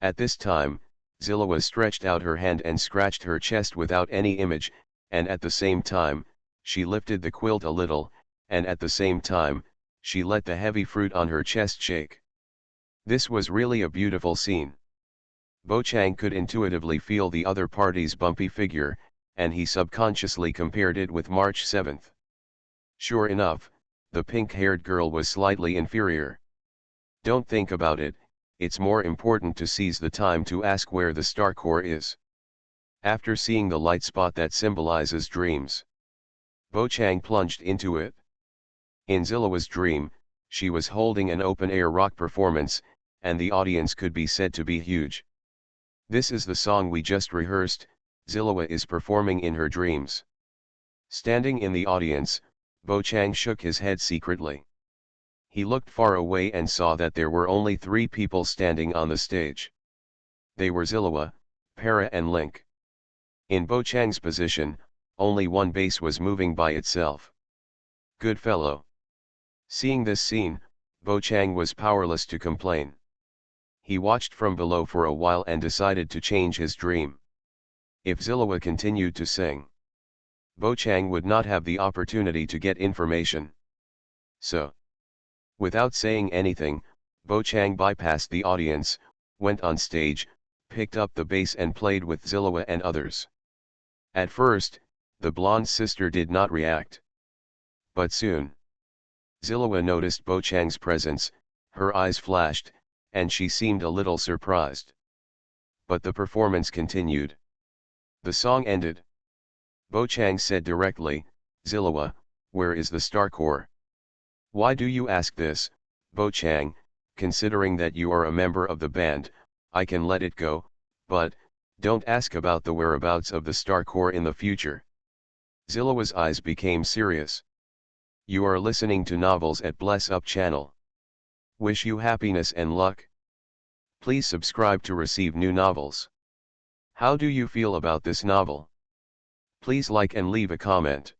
At this time, Zillowa stretched out her hand and scratched her chest without any image, and at the same time, she lifted the quilt a little, and at the same time, she let the heavy fruit on her chest shake. This was really a beautiful scene. Bo Chang could intuitively feel the other party's bumpy figure, and he subconsciously compared it with March 7th. Sure enough, the pink-haired girl was slightly inferior. Don't think about it, it's more important to seize the time to ask where the star core is. After seeing the light spot that symbolizes dreams, Bo Chang plunged into it. In Zillowa's dream, she was holding an open-air rock performance, and the audience could be said to be huge. This is the song we just rehearsed. Zillowa is performing in her dreams. Standing in the audience, Bo Chang shook his head secretly. He looked far away and saw that there were only 3 people standing on the stage. They were Zillowa, Para and Link. In Bo Chang's position, only one base was moving by itself. Good fellow. Seeing this scene, Bo Chang was powerless to complain. He watched from below for a while and decided to change his dream. If Zillowa continued to sing, Bo Chang would not have the opportunity to get information. So, without saying anything, Bo Chang bypassed the audience, went on stage, picked up the bass and played with Zillowa and others. At first, the blonde sister did not react. But soon, Zillowa noticed Bo Chang's presence, her eyes flashed, and she seemed a little surprised. But the performance continued. The song ended. Bo Chang said directly, "Zillowa, where is the star core?" "Why do you ask this, Bo Chang? Considering that you are a member of the band, I can let it go, but don't ask about the whereabouts of the star core in the future." Zillowa's eyes became serious. "You are listening to novels at Bless Up channel. Wish you happiness and luck. Please subscribe to receive new novels. How do you feel about this novel? Please like and leave a comment.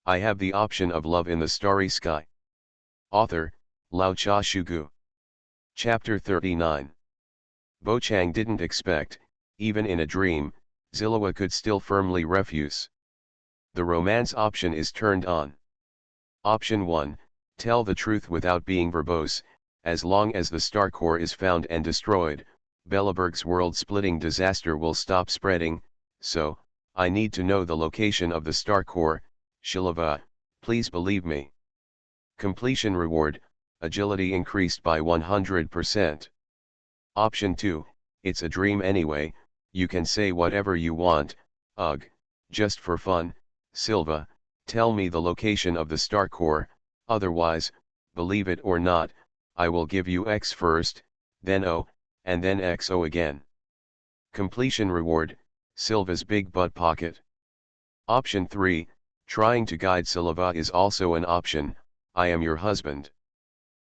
I have the option of love in the starry sky. Author, Lao Cha Shugu. Chapter 39. Bo Chang didn't expect, even in a dream, Zillowa could still firmly refuse. The romance option is turned on. Option 1, tell the truth without being verbose. As long as the star core is found and destroyed, Belleberg's world-splitting disaster will stop spreading, so, I need to know the location of the star core, Shilava, please believe me. Completion reward, agility increased by 100%. Option 2, it's a dream anyway, you can say whatever you want, ugh, just for fun, Silva, tell me the location of the star core, otherwise, believe it or not, I will give you X first, then O, and then XO again. Completion reward, Silva's big butt pocket. Option 3, trying to guide Silva is also an option, I am your husband.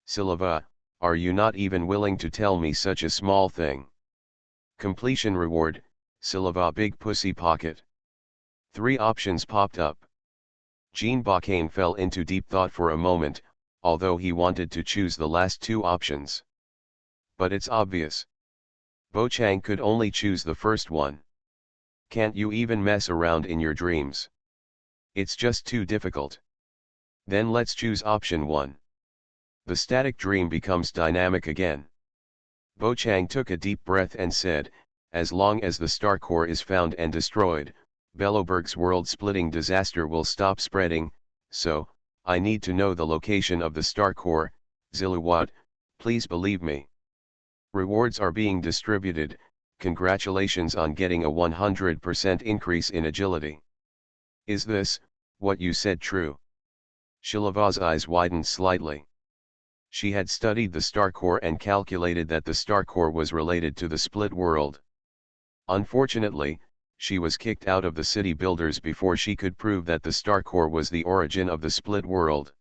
Silva, are you not even willing to tell me such a small thing? Completion reward, Silva big pussy pocket. 3 options popped up. Jean Bacane fell into deep thought for a moment, although he wanted to choose the last 2 options. But it's obvious. Bo Chang could only choose the first one. Can't you even mess around in your dreams? It's just too difficult. Then let's choose option 1. The static dream becomes dynamic again. Bo Chang took a deep breath and said, as long as the star core is found and destroyed, Belleberg's world-splitting disaster will stop spreading, so, I need to know the location of the star core, Zilawat, please believe me. Rewards are being distributed, congratulations on getting a 100% increase in agility. Is this, what you said true? Shilava's eyes widened slightly. She had studied the star core and calculated that the star core was related to the split world. Unfortunately, she was kicked out of the city builders before she could prove that the star core was the origin of the split world.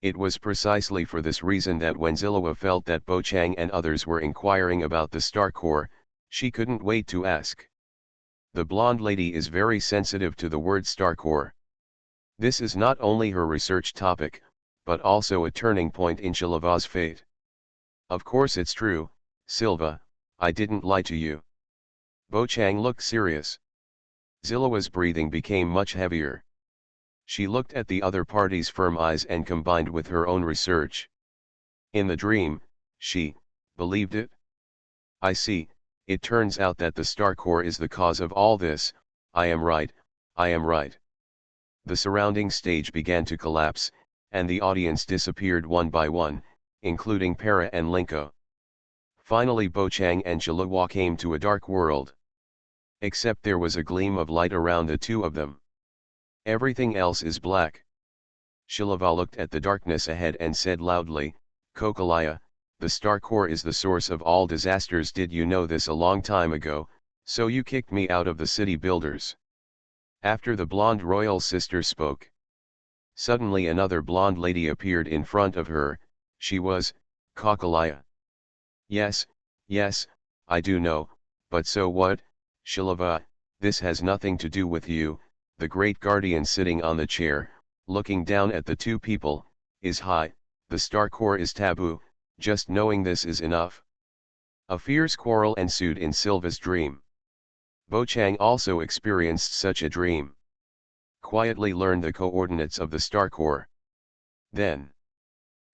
It was precisely for this reason that when Zilawa felt that Bo Chang and others were inquiring about the star core, she couldn't wait to ask. The blonde lady is very sensitive to the word star core. This is not only her research topic, but also a turning point in Shilava's fate. Of course it's true, Silva, I didn't lie to you. Bo Chang looked serious. Zilawa's breathing became much heavier. She looked at the other party's firm eyes and combined with her own research. In the dream, she believed it. I see, it turns out that the star core is the cause of all this, I am right, I am right. The surrounding stage began to collapse, and the audience disappeared one by one, including Para and Linko. Finally Bo Chang and Shilava came to a dark world. Except there was a gleam of light around the two of them. Everything else is black. Shilava looked at the darkness ahead and said loudly, Kokalaya, the star core is the source of all disasters. Did you know this a long time ago, so you kicked me out of the city builders? After the blonde royal sister spoke, suddenly another blonde lady appeared in front of her. She was Kokalaya. Yes, I do know, but so what, Shilava, this has nothing to do with you. The great guardian sitting on the chair, looking down at the two people, is high, the star core is taboo, just knowing this is enough. A fierce quarrel ensued in Silva's dream. Bo Chang also experienced such a dream. Quietly learned the coordinates of the star core. Then,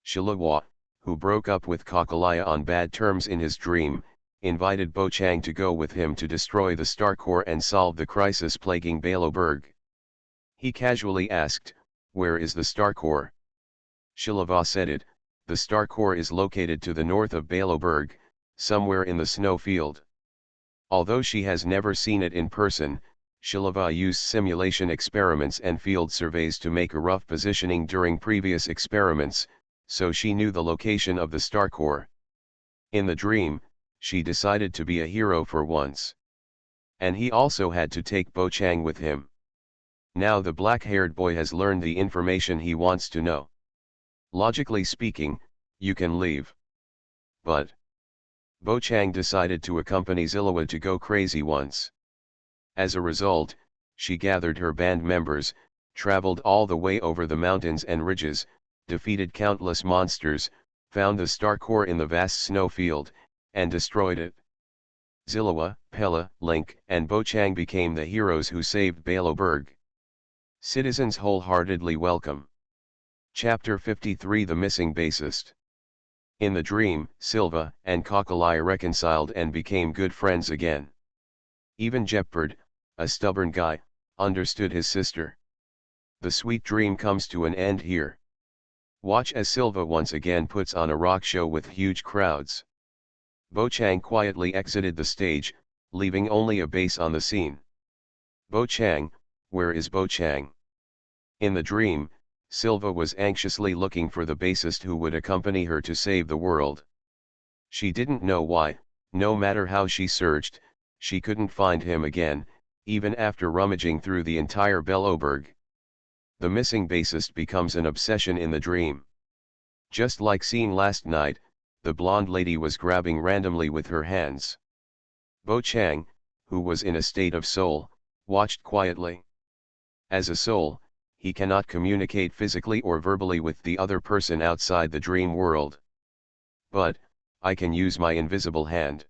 Shilava, who broke up with Kokalaya on bad terms in his dream, invited Bo Chang to go with him to destroy the star core and solve the crisis plaguing Belleberg. He casually asked, where is the star core? Shilava said it, the star core is located to the north of Belleberg, somewhere in the snow field. Although she has never seen it in person, Shilava used simulation experiments and field surveys to make a rough positioning during previous experiments, so she knew the location of the star core. In the dream, she decided to be a hero for once. And he also had to take Bo Chang with him. Now the black-haired boy has learned the information he wants to know. Logically speaking, you can leave. But Bo Chang decided to accompany Zilawa to go crazy once. As a result, she gathered her band members, traveled all the way over the mountains and ridges, defeated countless monsters, found the star core in the vast snowfield, and destroyed it. Zillowa, Pella, Link, and Bochang became the heroes who saved Baloberg. Citizens wholeheartedly welcome. Chapter 53 The Missing Bassist. In the dream, Silva and Kokolai reconciled and became good friends again. Even Jeppard, a stubborn guy, understood his sister. The sweet dream comes to an end here. Watch as Silva once again puts on a rock show with huge crowds. Bochang quietly exited the stage, leaving only a bass on the scene. Bochang, where is Bochang? In the dream, Silva was anxiously looking for the bassist who would accompany her to save the world. She didn't know why, no matter how she searched, she couldn't find him again, even after rummaging through the entire Baloberg. The missing bassist becomes an obsession in the dream. Just like seen last night, the blonde lady was grabbing randomly with her hands. Bochang, who was in a state of soul, watched quietly. As a soul, he cannot communicate physically or verbally with the other person outside the dream world. But, I can use my invisible hand.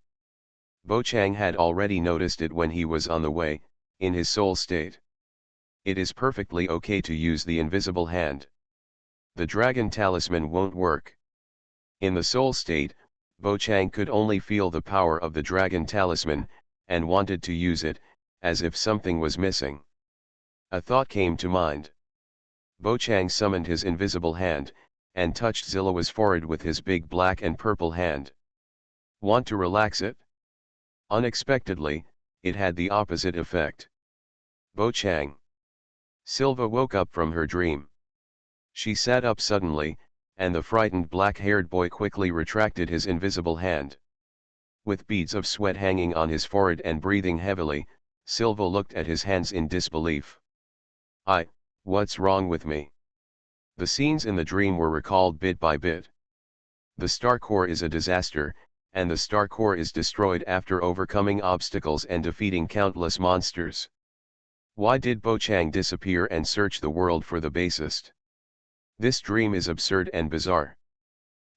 Bochang had already noticed it when he was on the way, in his soul state. It is perfectly okay to use the invisible hand. The dragon talisman won't work. In the soul state, Bochang could only feel the power of the dragon talisman, and wanted to use it, as if something was missing. A thought came to mind. Bochang summoned his invisible hand, and touched Zillowa's forehead with his big black and purple hand. Want to relax it? Unexpectedly, it had the opposite effect. Bochang. Silva woke up from her dream. She sat up suddenly, and the frightened black-haired boy quickly retracted his invisible hand. With beads of sweat hanging on his forehead and breathing heavily, Silva looked at his hands in disbelief. What's wrong with me? The scenes in the dream were recalled bit by bit. The star core is a disaster, and the star core is destroyed after overcoming obstacles and defeating countless monsters. Why did Bochang disappear and search the world for the bassist? This dream is absurd and bizarre.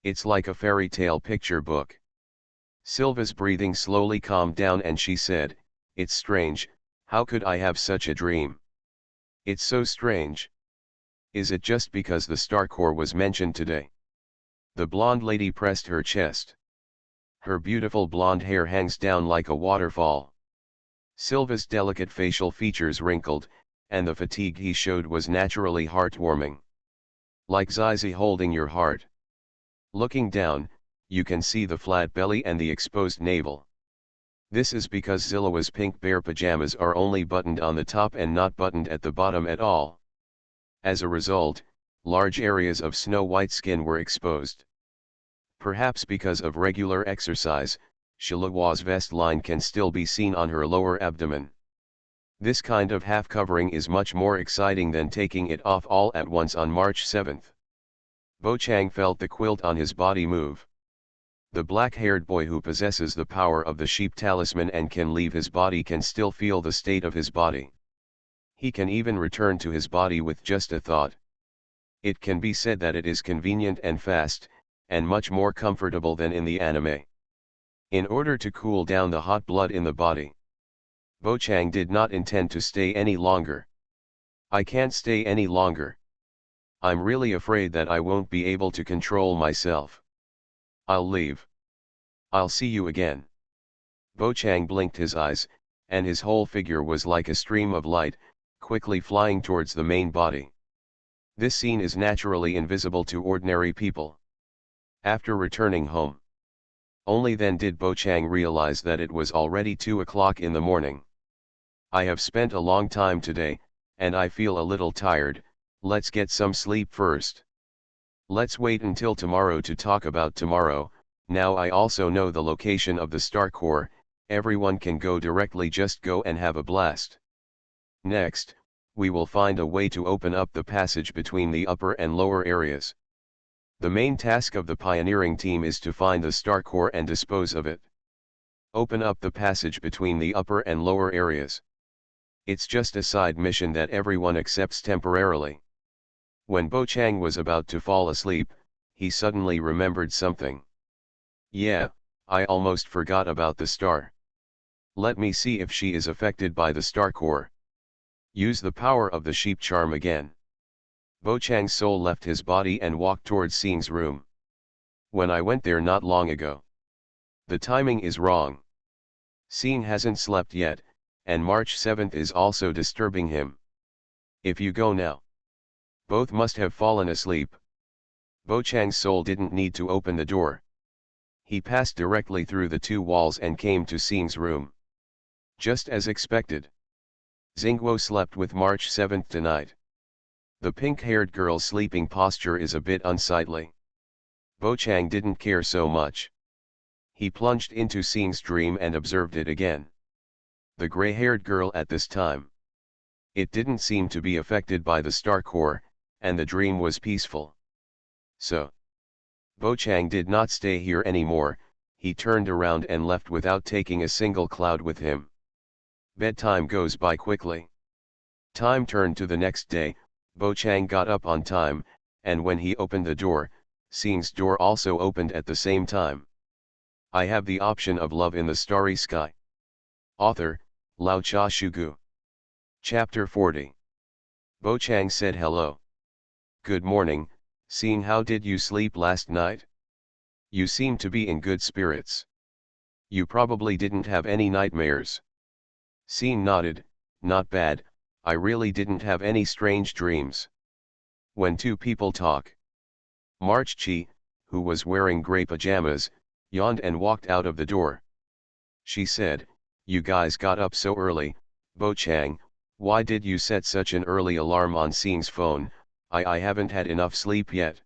It's like a fairy tale picture book. Silva's breathing slowly calmed down and she said, "It's strange, how could I have such a dream? It's so strange. Is it just because the star core was mentioned today?" The blonde lady pressed her chest. Her beautiful blonde hair hangs down like a waterfall. Silva's delicate facial features wrinkled, and the fatigue he showed was naturally heartwarming. Like Zizi holding your heart. Looking down, you can see the flat belly and the exposed navel. This is because Zillowa's pink bear pajamas are only buttoned on the top and not buttoned at the bottom at all. As a result, large areas of snow-white skin were exposed. Perhaps because of regular exercise, Shilawa's vest line can still be seen on her lower abdomen. This kind of half-covering is much more exciting than taking it off all at once on March 7th. Bochang felt the quilt on his body move. The black-haired boy who possesses the power of the sheep talisman and can leave his body can still feel the state of his body. He can even return to his body with just a thought. It can be said that it is convenient and fast, and much more comfortable than in the anime. In order to cool down the hot blood in the body, Bochang did not intend to stay any longer. "I can't stay any longer. I'm really afraid that I won't be able to control myself. I'll leave. I'll see you again." Bochang blinked his eyes, and his whole figure was like a stream of light, quickly flying towards the main body. This scene is naturally invisible to ordinary people. After returning home, only then did Bochang realize that it was already 2 o'clock in the morning. "I have spent a long time today, and I feel a little tired, let's get some sleep first. Let's wait until tomorrow to talk about tomorrow. Now I also know the location of the star core, everyone can go directly, just go and have a blast. Next, we will find a way to open up the passage between the upper and lower areas. The main task of the pioneering team is to find the star core and dispose of it. Open up the passage between the upper and lower areas. It's just a side mission that everyone accepts temporarily. When Bo Chang was about to fall asleep, he suddenly remembered something. Yeah, I almost forgot about the star. Let me see if she is affected by the star core. Use the power of the sheep charm again. Bo Chang's soul left his body and walked towards Xing's room. When I went there not long ago. The timing is wrong. Xing hasn't slept yet, and March 7th is also disturbing him. If you go now. Both must have fallen asleep. Bo Chang's soul didn't need to open the door. He passed directly through the two walls and came to Xing's room. Just as expected. Xingguo slept with March 7th tonight. The pink-haired girl's sleeping posture is a bit unsightly. Bo Chang didn't care so much. He plunged into Xing's dream and observed it again. The gray-haired girl at this time. It didn't seem to be affected by the star core, and the dream was peaceful. So, Bo Chang did not stay here anymore. He turned around and left without taking a single cloud with him. Bedtime goes by quickly. Time turned to the next day. Bo Chang got up on time, and when he opened the door, Xing's door also opened at the same time. I have the option of love in the starry sky. Author, Lao Cha Shugu. Chapter 40. Bo Chang said hello. Good morning, Xing. How did you sleep last night? You seem to be in good spirits. You probably didn't have any nightmares. Xing nodded. Not bad, I really didn't have any strange dreams. When two people talk. March Chi, who was wearing gray pajamas, yawned and walked out of the door. She said, you guys got up so early. Bo Chang, why did you set such an early alarm on Xing's phone? I haven't had enough sleep yet.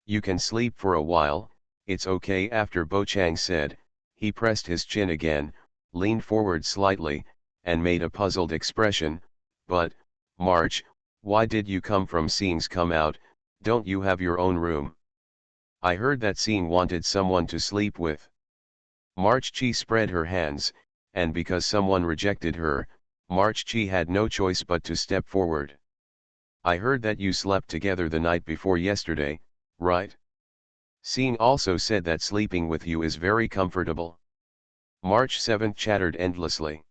You can sleep for a while, it's okay. After Bo Chang said, he pressed his chin again, leaned forward slightly, and made a puzzled expression. But, March, why did you come from Xing's? Come out, don't you have your own room? I heard that Xing wanted someone to sleep with. March Chi spread her hands, and because someone rejected her, March Chi had no choice but to step forward. I heard that you slept together the night before yesterday, right? Xing also said that sleeping with you is very comfortable. March 7th chattered endlessly.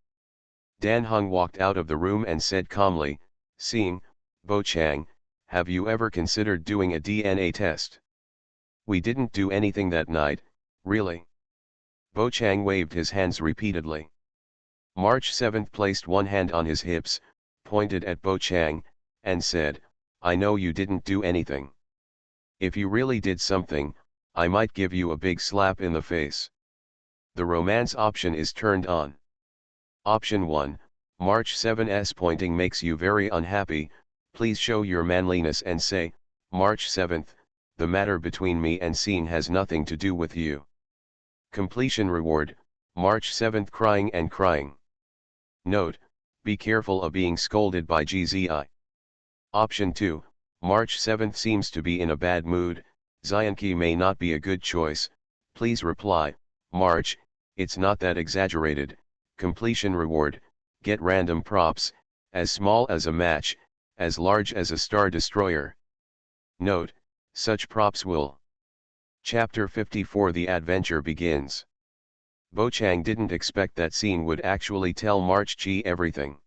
Dan Heng walked out of the room and said calmly, Xing, Bo Chang, have you ever considered doing a DNA test? We didn't do anything that night, really. Bo Chang waved his hands repeatedly. March 7th placed one hand on his hips, pointed at Bo Chang, and said, I know you didn't do anything. If you really did something, I might give you a big slap in the face. The romance option is turned on. Option 1, March 7's pointing makes you very unhappy. Please show your manliness and say, March 7th, the matter between me and Xing has nothing to do with you. Completion reward, March 7th crying and crying. Note, be careful of being scolded by GZI. Option 2, March 7th seems to be in a bad mood. Xianqi may not be a good choice. Please reply, March, it's not that exaggerated. Completion reward, get random props, as small as a match, as large as a star destroyer. Note, such props will. Chapter 54. The adventure begins. Bo Chang didn't expect that Xing would actually tell March Chi everything.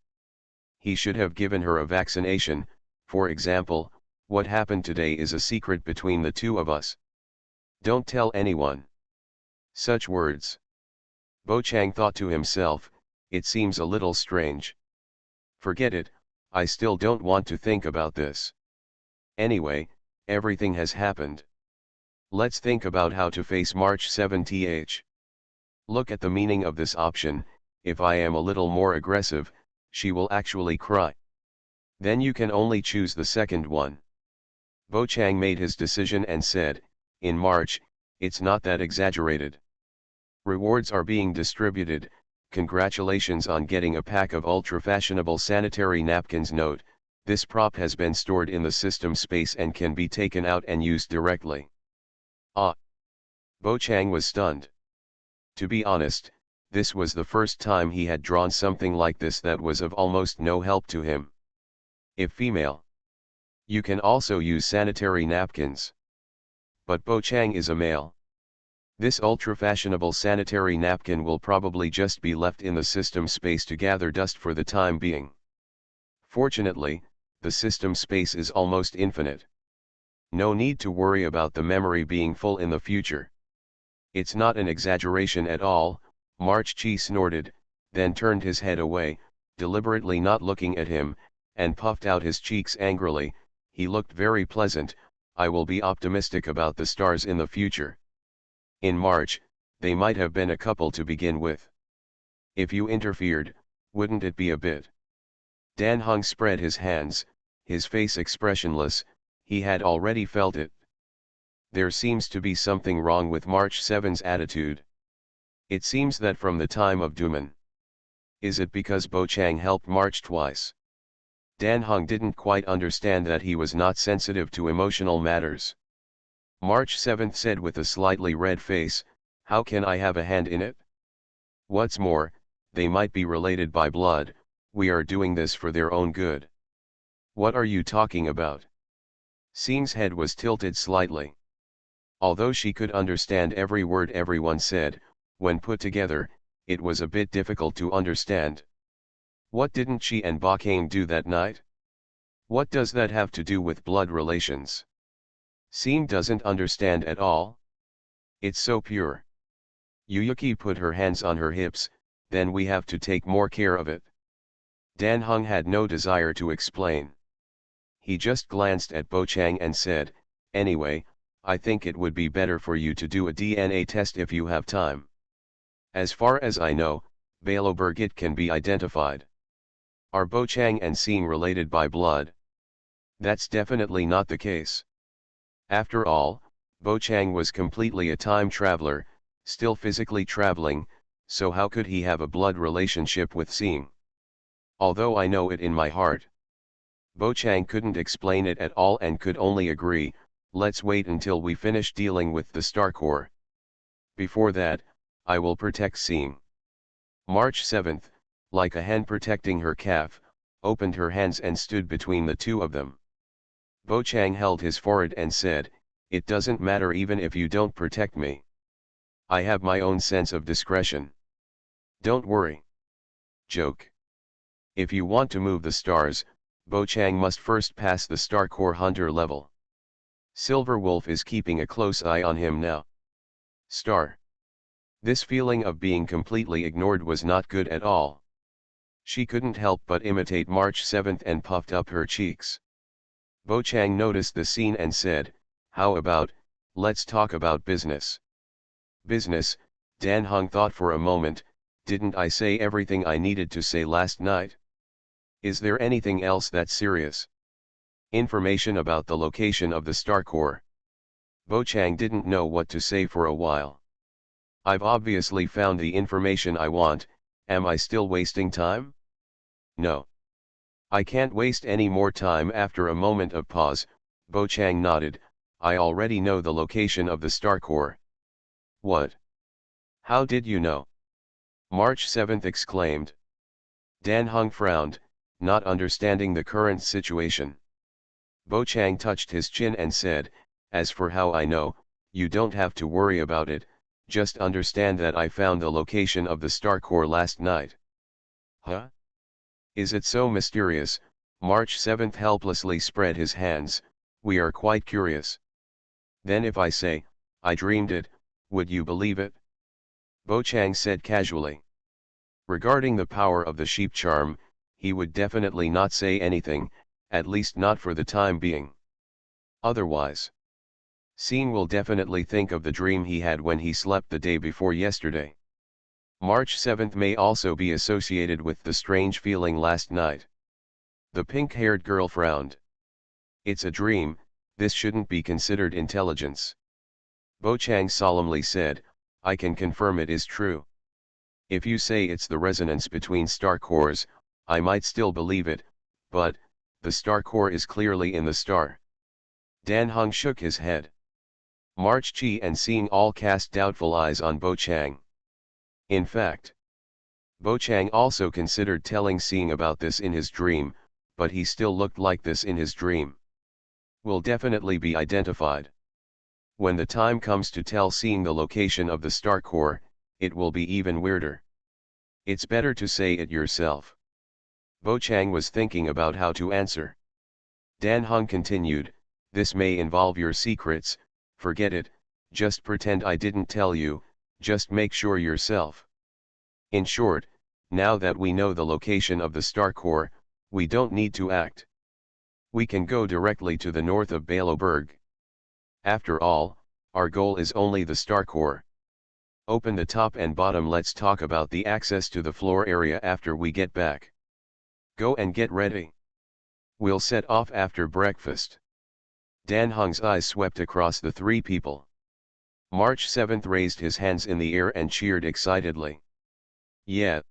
He should have given her a vaccination. For example, what happened today is a secret between the two of us. Don't tell anyone. Such words. Bo Chang thought to himself, it seems a little strange. Forget it, I still don't want to think about this. Anyway, everything has happened. Let's think about how to face March 7th. Look at the meaning of this option. If I am a little more aggressive, she will actually cry. Then you can only choose the second one. Bo Chang made his decision and said, in March, it's not that exaggerated. Rewards are being distributed. Congratulations on getting a pack of ultra-fashionable sanitary napkins. Note, this prop has been stored in the system space and can be taken out and used directly. Ah! Bo Chang was stunned. To be honest, This was the first time he had drawn something like this that was of almost no help to him. If female, you can also use sanitary napkins. But Bo Chang is a male. This ultra-fashionable sanitary napkin will probably just be left in the system space to gather dust for the time being. Fortunately, the system space is almost infinite. No need to worry about the memory being full in the future. It's not an exaggeration at all, March Chi snorted, then turned his head away, deliberately not looking at him, and puffed out his cheeks angrily. He looked very pleasant. I will be optimistic about the stars in the future. In March, they might have been a couple to begin with. If you interfered, wouldn't it be a bit? Dan Heng spread his hands, his face expressionless. He had already felt it. There seems to be something wrong with March 7's attitude. It seems that from the time of Duman. Is it because Bo Chang helped March twice? Dan Heng didn't quite understand that he was not sensitive to emotional matters. March 7 said with a slightly red face, how can I have a hand in it? What's more, they might be related by blood. We are doing this for their own good. What are you talking about? Xing's head was tilted slightly. Although she could understand every word everyone said, when put together, it was a bit difficult to understand. What didn't she and Bakane do that night? What does that have to do with blood relations? Xing doesn't understand at all. It's so pure. Yuyuki put her hands on her hips, then we have to take more care of it. Dan Heng had no desire to explain. He just glanced at Bo Chang and said, anyway, I think it would be better for you to do a DNA test if you have time. As far as I know, Balobergit can be identified. Are Bo Chang and Xing related by blood? That's definitely not the case. After all, Bo Chang was completely a time traveler, still physically traveling, so how could he have a blood relationship with Xing? Although I know it in my heart. Bo Chang couldn't explain it at all and could only agree, let's wait until we finish dealing with the Star Core. Before that, I will protect Xing. March 7, like a hen protecting her calf, opened her hands and stood between the two of them. Bo Chang held his forehead and said, it doesn't matter even if you don't protect me. I have my own sense of discretion. Don't worry. Joke. If you want to move the stars, Bo Chang must first pass the Star Core Hunter level. Silver Wolf is keeping a close eye on him now. Star. This feeling of being completely ignored was not good at all. She couldn't help but imitate March 7 and puffed up her cheeks. Bo Chang noticed the scene and said, how about, let's talk about business. Business, Dan Heng thought for a moment, didn't I say everything I needed to say last night? Is there anything else that's serious? Information about the location of the Star Core. Bo Chang didn't know what to say for a while. I've obviously found the information I want, am I still wasting time? No. I can't waste any more time. After a moment of pause, Bo Chang nodded, I already know the location of the Star Core. What? How did you know? March 7 exclaimed. Dan Heng frowned, not understanding the current situation. Bo Chang touched his chin and said, as for how I know, you don't have to worry about it, just understand that I found the location of the Star Core last night. Huh? Is it so mysterious? March 7 helplessly spread his hands, we are quite curious. Then if I say, I dreamed it, would you believe it? Bo Chang said casually. Regarding the power of the sheep charm, he would definitely not say anything, at least not for the time being. Otherwise, Xing will definitely think of the dream he had when he slept the day before yesterday. March 7 may also be associated with the strange feeling last night. The pink-haired girl frowned. It's a dream, this shouldn't be considered intelligence. Bo Chang solemnly said, I can confirm it is true. If you say it's the resonance between star cores, I might still believe it, but, the star core is clearly in the star. Dan Heng shook his head. March Chi and Xing all cast doubtful eyes on Bo Chang. In fact, Bo Chang also considered telling Seeing about this in his dream, but he still looked like this in his dream. Will definitely be identified. When the time comes to tell Seeing the location of the star core, it will be even weirder. It's better to say it yourself. Bo Chang was thinking about how to answer. Dan Heng continued, this may involve your secrets, forget it, just pretend I didn't tell you, just make sure yourself. In short, now that we know the location of the star core, we don't need to act. We can go directly to the north of Baloberg. After all, our goal is only the star core. Open the top and bottom. Let's talk about the access to the floor area after we get back. Go and get ready. We'll set off after breakfast. Dan Heng's eyes swept across the three people. March 7th raised his hands in the air and cheered excitedly. Yeah.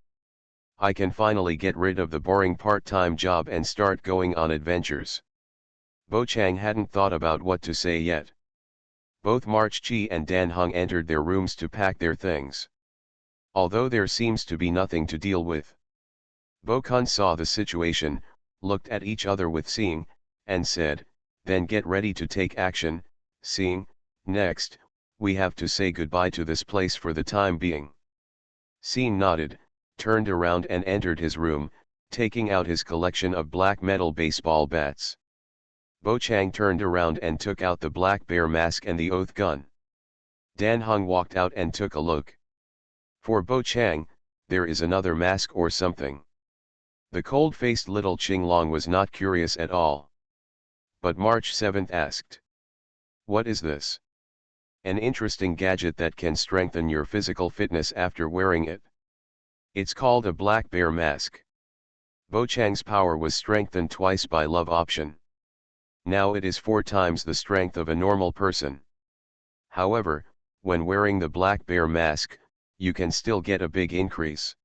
I can finally get rid of the boring part-time job and start going on adventures. Bo Chang hadn't thought about what to say yet. Both March Chi and Dan Heng entered their rooms to pack their things. Although there seems to be nothing to deal with. Bo Kun saw the situation, looked at each other with Seeing, and said, then get ready to take action. Seeing, next, we have to say goodbye to this place for the time being. Seeing nodded, turned around and entered his room, taking out his collection of black metal baseball bats. Bo Chang turned around and took out the black bear mask and the oath gun. Dan Heng walked out and took a look. For Bo Chang, there is another mask or something. The cold-faced little Ching Long was not curious at all. But March 7th asked. What is this? An interesting gadget that can strengthen your physical fitness after wearing it. It's called a black bear mask. Bo Chang's power was strengthened twice by love option. Now it is 4 times the strength of a normal person. However, when wearing the black bear mask, you can still get a big increase.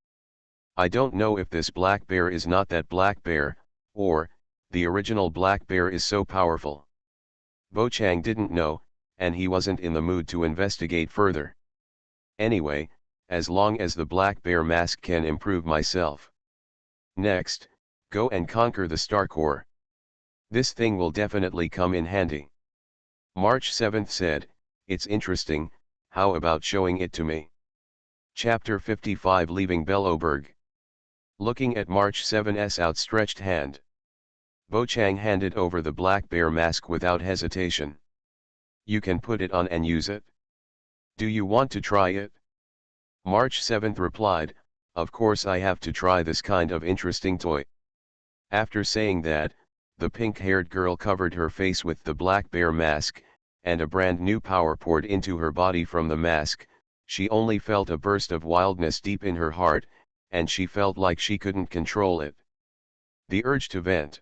I don't know if this black bear is not that black bear, or, the original black bear is so powerful. Bo Chang didn't know, and he wasn't in the mood to investigate further. Anyway, as long as the black bear mask can improve myself. Next, go and conquer the star core. This thing will definitely come in handy. March 7th said, it's interesting, how about showing it to me? Chapter 55 Leaving Baloberg. Looking at March 7's outstretched hand. Bo Chang handed over the black bear mask without hesitation. You can put it on and use it. Do you want to try it? March 7th replied, of course I have to try this kind of interesting toy. After saying that, the pink-haired girl covered her face with the black bear mask, and a brand new power poured into her body from the mask. She only felt a burst of wildness deep in her heart, and she felt like she couldn't control it. The urge to vent.